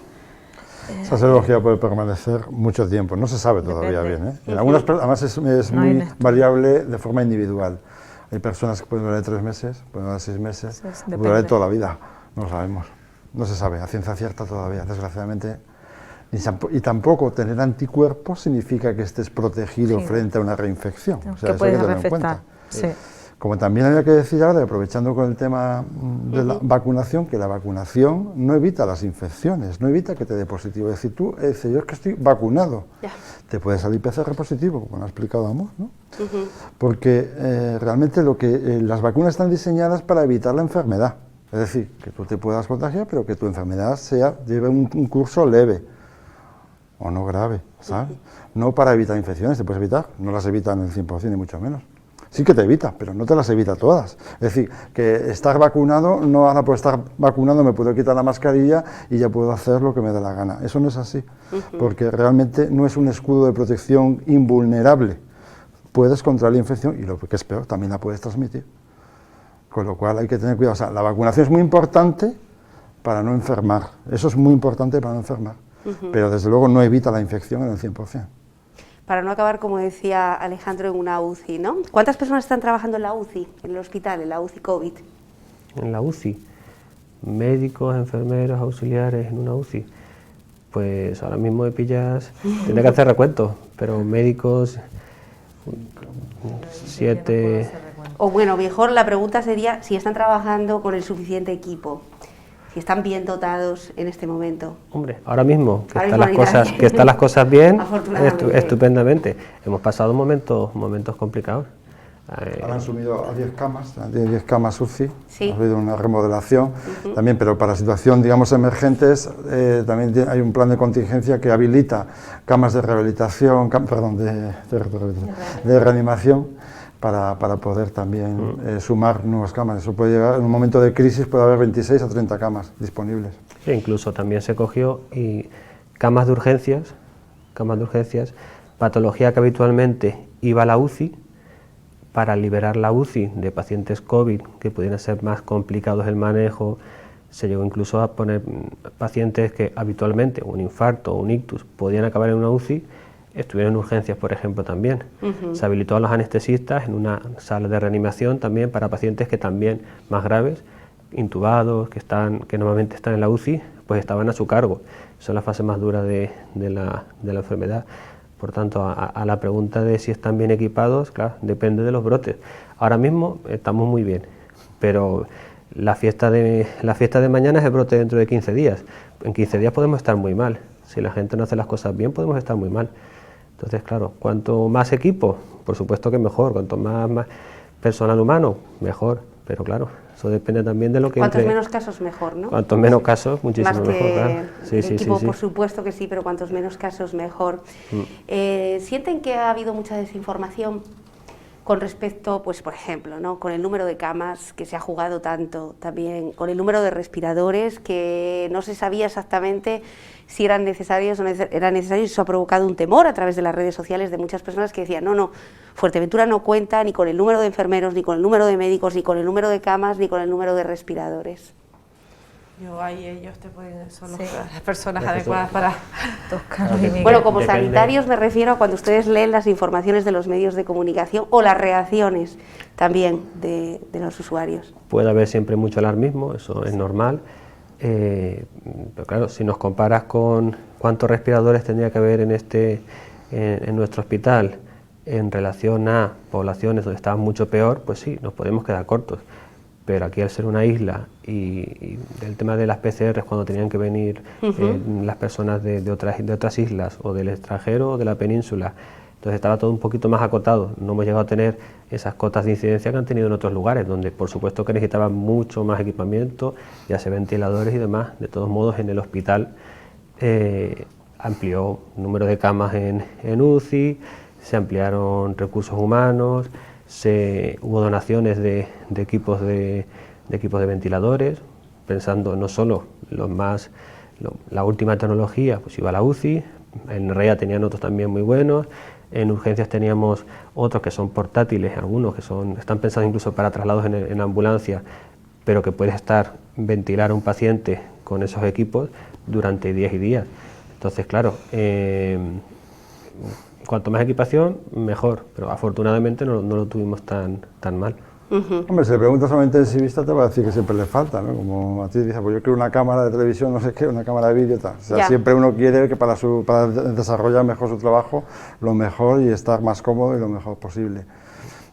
S17: Esa serología puede permanecer mucho tiempo, no se sabe todavía bien, ¿eh? En algunas, además es muy variable de forma individual. Hay personas que pueden durar 3 meses, pueden durar 6 meses, pueden durar toda la vida, no lo sabemos. No se sabe a ciencia cierta todavía, desgraciadamente. Y tampoco tener anticuerpos significa que estés protegido frente a una reinfección. O sea, eso hay que tenerlo en cuenta.
S20: Sí.
S17: Como también había que decir ahora, aprovechando con el tema de la vacunación, que la vacunación no evita las infecciones, no evita que te dé positivo. Es decir, tú dices, yo es que estoy vacunado, te puede salir PCR positivo, como lo ha explicado Amor, ¿no? Porque realmente las vacunas están diseñadas para evitar la enfermedad. Es decir, que tú te puedas contagiar, pero que tu enfermedad lleve un curso leve o no grave, ¿sabes? No para evitar infecciones, te puedes evitar, no las evitan el 100% ni mucho menos. Sí que te evita, pero no te las evita todas. Es decir, que estar vacunado, no ahora por estar vacunado me puedo quitar la mascarilla y ya puedo hacer lo que me dé la gana. Eso no es así, porque realmente no es un escudo de protección invulnerable. Puedes contraer la infección y lo que es peor, también la puedes transmitir. Con lo cual hay que tener cuidado. O sea, la vacunación es muy importante para no enfermar. Eso es muy importante para no enfermar. Pero desde luego no evita la infección en el 100%.
S1: Para no acabar, como decía Alejandro, en una UCI, ¿no? ¿Cuántas personas están trabajando en la UCI, en el hospital, en la UCI COVID?
S18: En la UCI, médicos, enfermeros, auxiliares en una UCI. Pues ahora mismo me pillas, tendré que hacer recuentos, pero médicos, 7...
S1: O bueno, mejor la pregunta sería si están trabajando con el suficiente equipo, si están bien dotados en este momento.
S18: Hombre, ahora mismo que están las cosas bien, estupendamente. Hemos pasado momentos complicados.
S17: Ahora han subido a 10 camas, tienen 10 camas UCI, ha habido una remodelación también, pero para situación, digamos, emergentes, también hay un plan de contingencia que habilita camas de rehabilitación, de reanimación, para poder también sumar nuevas camas. Eso puede llegar, en un momento de crisis puede haber 26 a 30 camas disponibles.
S18: Sí, incluso también se cogió camas de urgencias, patología que habitualmente iba a la UCI, para liberar la UCI de pacientes COVID que pudieran ser más complicados el manejo. Se llegó incluso a poner pacientes que habitualmente un infarto o un ictus podían acabar en una UCI, estuvieron en urgencias, por ejemplo, también. Se habilitó a los anestesistas en una sala de reanimación también para pacientes que también más graves, intubados, que normalmente están en la UCI, pues estaban a su cargo. Son la fase más dura de la enfermedad. Por tanto, a la pregunta de si están bien equipados, claro, depende de los brotes. Ahora mismo estamos muy bien, pero la fiesta de mañana es el brote dentro de 15 días. En 15 días podemos estar muy mal. Si la gente no hace las cosas bien, podemos estar muy mal. Entonces, claro, cuanto más equipo, por supuesto que mejor. Cuanto más personal humano, mejor. pero claro, eso depende también de lo que
S1: Cuantos menos casos mejor, ¿no?
S18: Cuantos menos casos, muchísimo
S1: Más que
S18: mejor, claro. Sí,
S1: el
S18: sí,
S1: equipo,
S18: sí, sí.
S1: por supuesto que sí, pero cuantos menos casos mejor. ¿Sienten que ha habido mucha desinformación con respecto, pues por ejemplo, ¿no?, con el número de camas que se ha jugado tanto, también con el número de respiradores que no se sabía exactamente si eran necesarios o no eran necesarios, y eso ha provocado un temor a través de las redes sociales de muchas personas que decían, no, Fuerteventura no cuenta ni con el número de enfermeros, ni con el número de médicos, ni con el número de camas, ni con el número de respiradores?
S19: Ahí ellos te pueden, son las personas adecuadas para tocar.
S1: Bueno, como sanitarios me refiero a cuando ustedes leen las informaciones de los medios de comunicación o las reacciones también de los usuarios.
S18: Puede haber siempre mucho alarmismo, eso es normal, pero claro, si nos comparas con cuántos respiradores tendría que haber en nuestro hospital en relación a poblaciones donde estaban mucho peor, pues sí, nos podemos quedar cortos. Pero aquí, al ser una isla y el tema de las PCRs, cuando tenían que venir las personas de otras islas o del extranjero o de la península, entonces estaba todo un poquito más acotado. No hemos llegado a tener esas cotas de incidencia que han tenido en otros lugares, donde por supuesto que necesitaban mucho más equipamiento, ya sea ventiladores y demás. De todos modos, en el hospital amplió el número de camas en UCI, se ampliaron recursos humanos, hubo donaciones de equipos de ventiladores, pensando no solo la última tecnología, pues iba a la UCI, en REA tenían otros también muy buenos, en urgencias teníamos otros que son portátiles, algunos que están pensados incluso para traslados en ambulancia, pero que puedes ventilar a un paciente con esos equipos durante días y días. Entonces, claro, cuanto más equipación, mejor, pero afortunadamente no lo tuvimos tan mal.
S17: Hombre, si le preguntas a un intensivista te va a decir que siempre le falta, ¿no? Como a ti dices, pues yo quiero una cámara de televisión, no sé qué, una cámara de vídeo, tal. O sea, siempre uno quiere que para desarrollar mejor su trabajo, lo mejor y estar más cómodo y lo mejor posible.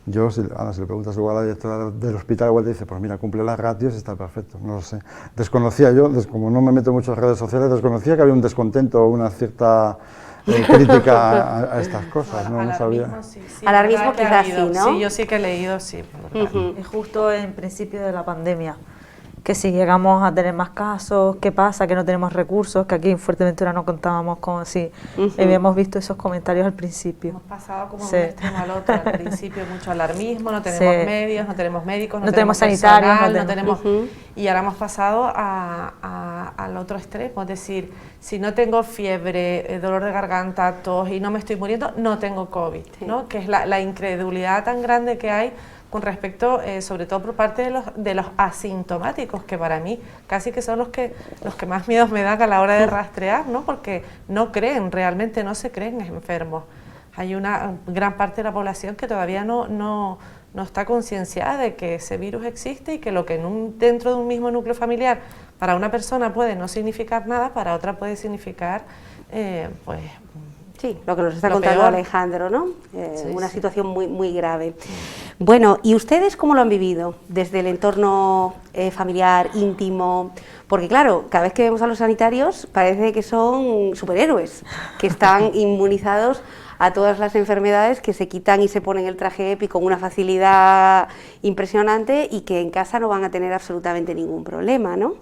S17: Yo, si le preguntas igual a la directora del hospital, igual te dice, pues mira, cumple las ratios y está perfecto, no lo sé. Desconocía yo, como no me meto mucho en redes sociales, desconocía que había un descontento o una cierta crítica a estas cosas, no sabía.
S1: Alarmismo quizás sí, ¿no?
S19: Sí, yo sí que he leído, sí.
S20: Es justo en principio de la pandemia, que si llegamos a tener más casos, ¿qué pasa? Que no tenemos recursos, que aquí en Fuerteventura no contábamos con... Sí, habíamos visto esos comentarios al principio.
S19: Hemos pasado como de un extremo al otro, al principio mucho alarmismo, no tenemos medios, no tenemos médicos, no tenemos sanitarios, no tenemos... Y ahora hemos pasado al otro extremo, es decir, si no tengo fiebre, dolor de garganta, tos y no me estoy muriendo, no tengo COVID, ¿no? Que es la incredulidad tan grande que hay con respecto, sobre todo por parte de los asintomáticos, que para mí casi que son los que más miedos me dan a la hora de rastrear, ¿no? Porque no creen, realmente no se creen enfermos. Hay una gran parte de la población que todavía no está concienciada de que ese virus existe y que lo que dentro de un mismo núcleo familiar para una persona puede no significar nada, para otra puede significar, pues...
S1: Sí, lo que nos está contando Alejandro, ¿no? Una situación muy, muy grave. Bueno, ¿y ustedes cómo lo han vivido? Desde el entorno familiar, íntimo, porque claro, cada vez que vemos a los sanitarios parece que son superhéroes, que están inmunizados a todas las enfermedades, que se quitan y se ponen el traje EPI con una facilidad impresionante y que en casa no van a tener absolutamente ningún problema, ¿no?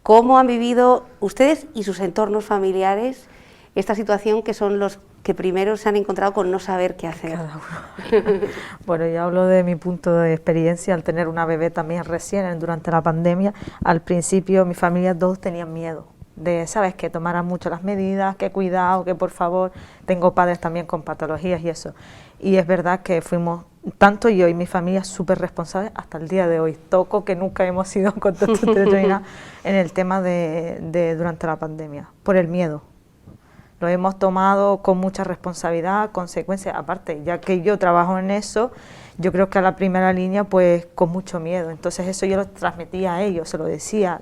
S1: ¿Cómo han vivido ustedes y sus entornos familiares esta situación, que son los que primero se han encontrado con no saber qué hacer?
S20: Bueno, yo hablo de mi punto de experiencia al tener una bebé también recién durante la pandemia. Al principio mi familia todos tenían miedo de, sabes, que tomaran mucho las medidas, que cuidado, que por favor, tengo padres también con patologías y eso. Y es verdad que fuimos, tanto yo y mi familia, súper responsables hasta el día de hoy. Toco que nunca hemos sido con en el tema de durante la pandemia, por el miedo. Lo hemos tomado con mucha responsabilidad, consecuencias, aparte, ya que yo trabajo en eso, yo creo que a la primera línea, pues con mucho miedo. Entonces eso yo lo transmitía a ellos, se lo decía,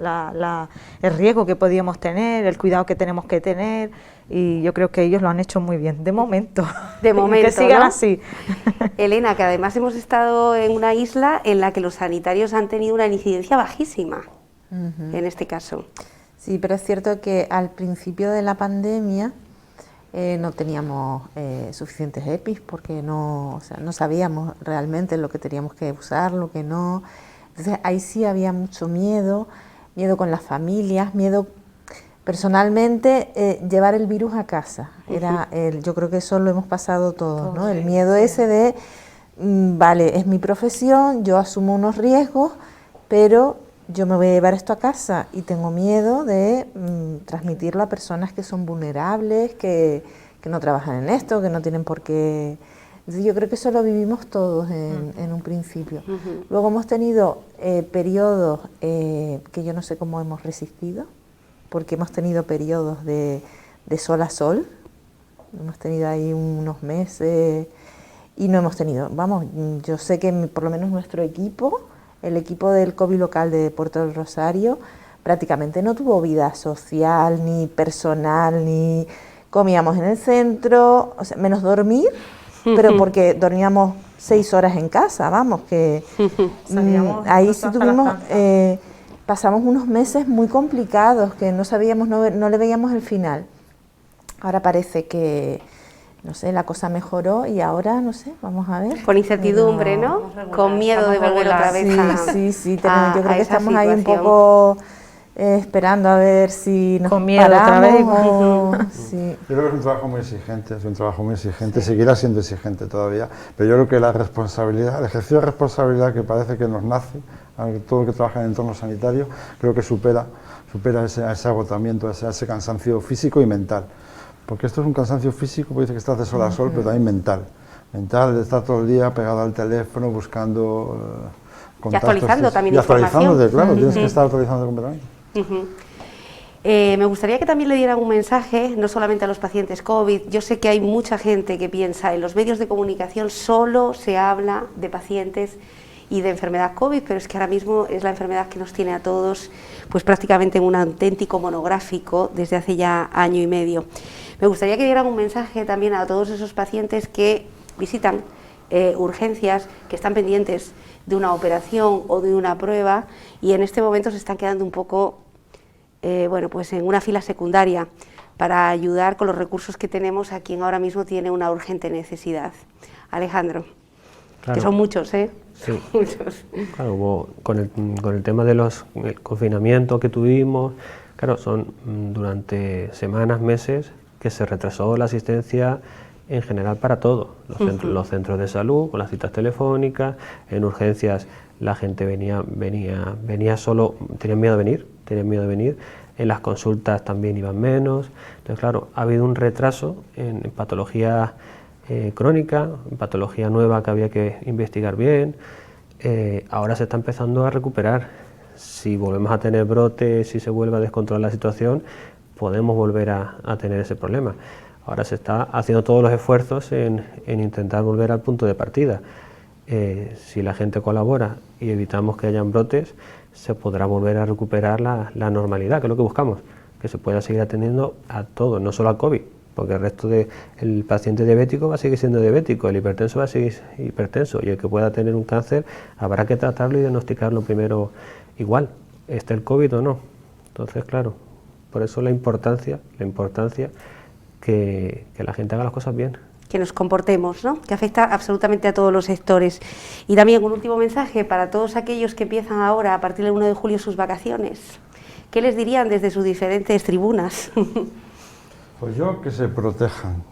S20: el riesgo que podíamos tener, el cuidado que tenemos que tener, y yo creo que ellos lo han hecho muy bien, de momento.
S1: De momento,
S20: que sigan,
S1: ¿no?
S20: así.
S1: Elena, que además hemos estado en una isla en la que los sanitarios han tenido una incidencia bajísima, en este caso.
S16: Sí, pero es cierto que al principio de la pandemia no teníamos suficientes EPIs porque no sabíamos realmente lo que teníamos que usar, lo que no. Entonces ahí sí había mucho miedo, miedo con las familias, miedo personalmente, llevar el virus a casa. Yo creo que eso lo hemos pasado todos, ¿no? El miedo ese de, vale, es mi profesión, yo asumo unos riesgos, pero yo me voy a llevar esto a casa y tengo miedo de transmitirlo a personas que son vulnerables, que no trabajan en esto, que no tienen por qué... Entonces yo creo que eso lo vivimos todos en un principio. Luego hemos tenido periodos que yo no sé cómo hemos resistido, porque hemos tenido periodos de sol a sol, hemos tenido ahí unos meses y no hemos tenido, vamos, yo sé que por lo menos nuestro equipo, el equipo del COVID local de Puerto del Rosario, prácticamente no tuvo vida social, ni personal, ni comíamos en el centro, o sea, menos dormir, pero porque dormíamos 6 horas en casa, vamos, que ahí sí tuvimos, pasamos unos meses muy complicados, que no sabíamos, no le veíamos el final. Ahora parece que, no sé, la cosa mejoró y ahora, no sé, vamos a ver.
S1: Con incertidumbre, ¿no? Con miedo de volver otra vez
S16: Sí, yo creo que estamos ahí un poco esperando a ver si nos
S20: con miedo otra vez.
S16: Sí.
S17: Yo creo que es un trabajo muy exigente, seguirá siendo exigente todavía, pero yo creo que la responsabilidad, el ejercicio de responsabilidad que parece que nos nace, a todo el que trabaja en el entorno sanitario, creo que supera ese agotamiento, ese cansancio físico y mental. Porque esto es un cansancio físico, porque dice que estás de sol a sol, pero también mental. Mental, de estar todo el día pegado al teléfono, buscando contactos.
S1: Y actualizando también
S17: información. Claro, tienes que estar actualizando completamente.
S1: Me gustaría que también le dieran un mensaje, no solamente a los pacientes COVID. Yo sé que hay mucha gente que piensa en los medios de comunicación solo se habla de pacientes y de enfermedad COVID, pero es que ahora mismo es la enfermedad que nos tiene a todos pues prácticamente en un auténtico monográfico desde hace ya año y medio. Me gustaría que dieran un mensaje también a todos esos pacientes que visitan urgencias, que están pendientes de una operación o de una prueba y en este momento se están quedando un poco pues en una fila secundaria para ayudar con los recursos que tenemos a quien ahora mismo tiene una urgente necesidad. Alejandro, claro, que son muchos, ¿eh?
S18: Sí.
S1: Muchos.
S18: Claro, con el tema de el confinamiento que tuvimos, claro, son durante semanas, meses, que se retrasó la asistencia en general para todo, los centros de salud, con las citas telefónicas, en urgencias la gente venía solo, tenían miedo de venir, en las consultas también iban menos, entonces claro, ha habido un retraso en patología crónica, en patología nueva que había que investigar bien, ahora se está empezando a recuperar, si volvemos a tener brotes, si se vuelve a descontrolar la situación, podemos volver a tener ese problema. Ahora se está haciendo todos los esfuerzos en intentar volver al punto de partida. Si la gente colabora y evitamos que hayan brotes, se podrá volver a recuperar la normalidad, que es lo que buscamos, que se pueda seguir atendiendo a todo, no solo al COVID, porque el resto el paciente diabético va a seguir siendo diabético, el hipertenso va a seguir hipertenso y el que pueda tener un cáncer habrá que tratarlo y diagnosticarlo primero igual, esté el COVID o no. Entonces, claro, por eso la importancia que la gente haga las cosas bien.
S1: Que nos comportemos, ¿no? Que afecta absolutamente a todos los sectores. Y también un último mensaje para todos aquellos que empiezan ahora, a partir del 1 de julio, sus vacaciones. ¿Qué les dirían desde sus diferentes tribunas?
S17: Pues yo que se protejan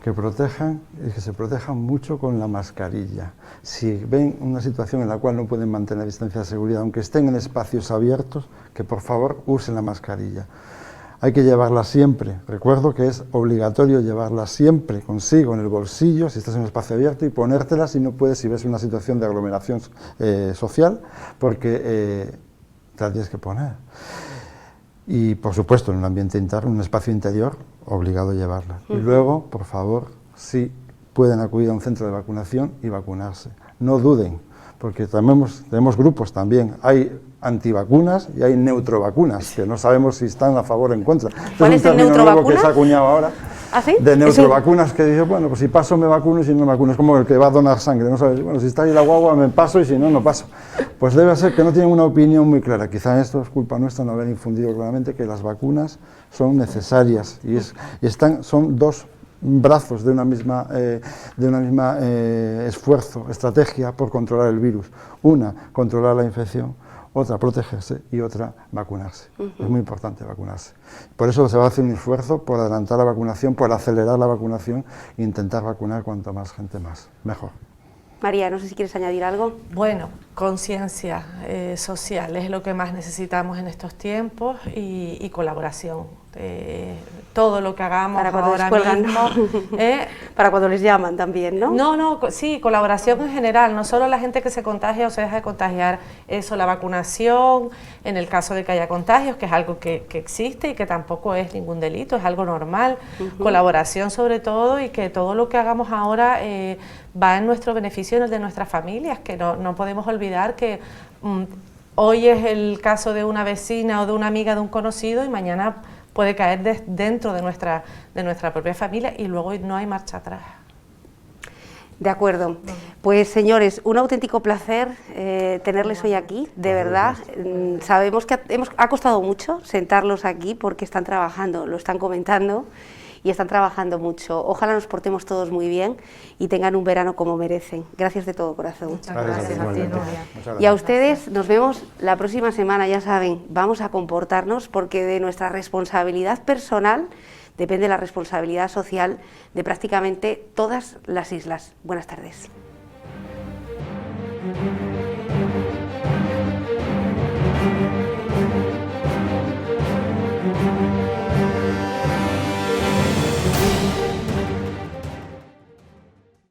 S17: y que se protejan mucho con la mascarilla. Si ven una situación en la cual no pueden mantener distancia de seguridad, aunque estén en espacios abiertos, que por favor usen la mascarilla. Hay que llevarla siempre, recuerdo que es obligatorio llevarla siempre consigo en el bolsillo si estás en un espacio abierto y ponértela si no puedes, si ves una situación de aglomeración social, porque te la tienes que poner. Y por supuesto en un ambiente interno, en un espacio interior, obligado a llevarla. Y luego, por favor, sí pueden acudir a un centro de vacunación y vacunarse. No duden, porque tenemos grupos también, hay antivacunas y hay neutrovacunas, que no sabemos si están a favor o en contra.
S1: ¿Cuál es el neutrovacunas?
S17: Que se ha acuñado ahora,
S1: ¿Ah, sí?
S17: de neutrovacunas, que dice, bueno, pues si paso me vacuno y si no me vacuno, es como el que va a donar sangre, no sabes, bueno, si está ahí la guagua me paso y si no, no paso. Pues debe ser que no tienen una opinión muy clara, quizá esto es culpa nuestra no haber infundido claramente que las vacunas son necesarias y son dos brazos de una misma esfuerzo, estrategia por controlar el virus. Una, controlar la infección. otra protegerse y otra vacunarse. Es muy importante vacunarse. Por eso se va a hacer un esfuerzo por adelantar la vacunación, por acelerar la vacunación e intentar vacunar cuanto más gente mejor.
S1: María, no sé si quieres añadir algo.
S19: Bueno, conciencia social es lo que más necesitamos en estos tiempos y colaboración. Todo lo que hagamos
S1: para cuando
S19: ahora
S1: les cuelgan,
S19: mismo,
S1: para cuando les llaman también, ¿no?
S19: No, sí, colaboración en general, no solo la gente que se contagia o se deja de contagiar, eso, la vacunación, en el caso de que haya contagios, que es algo que existe y que tampoco es ningún delito, es algo normal, colaboración sobre todo, y que todo lo que hagamos ahora va en nuestro beneficio y en el de nuestras familias, que no podemos olvidar que hoy es el caso de una vecina o de una amiga de un conocido y mañana puede caer dentro de nuestra propia familia y luego no hay marcha atrás.
S1: De acuerdo. Pues señores, un auténtico placer tenerles hoy aquí, de verdad. Sabemos que ha costado mucho sentarlos aquí porque están trabajando, lo están comentando y están trabajando mucho. Ojalá nos portemos todos muy bien y tengan un verano como merecen. Gracias de todo corazón.
S17: Muchas gracias a ti, Nuria.
S1: Y a ustedes nos vemos la próxima semana, ya saben, vamos a comportarnos porque de nuestra responsabilidad personal depende la responsabilidad social de prácticamente todas las islas. Buenas tardes.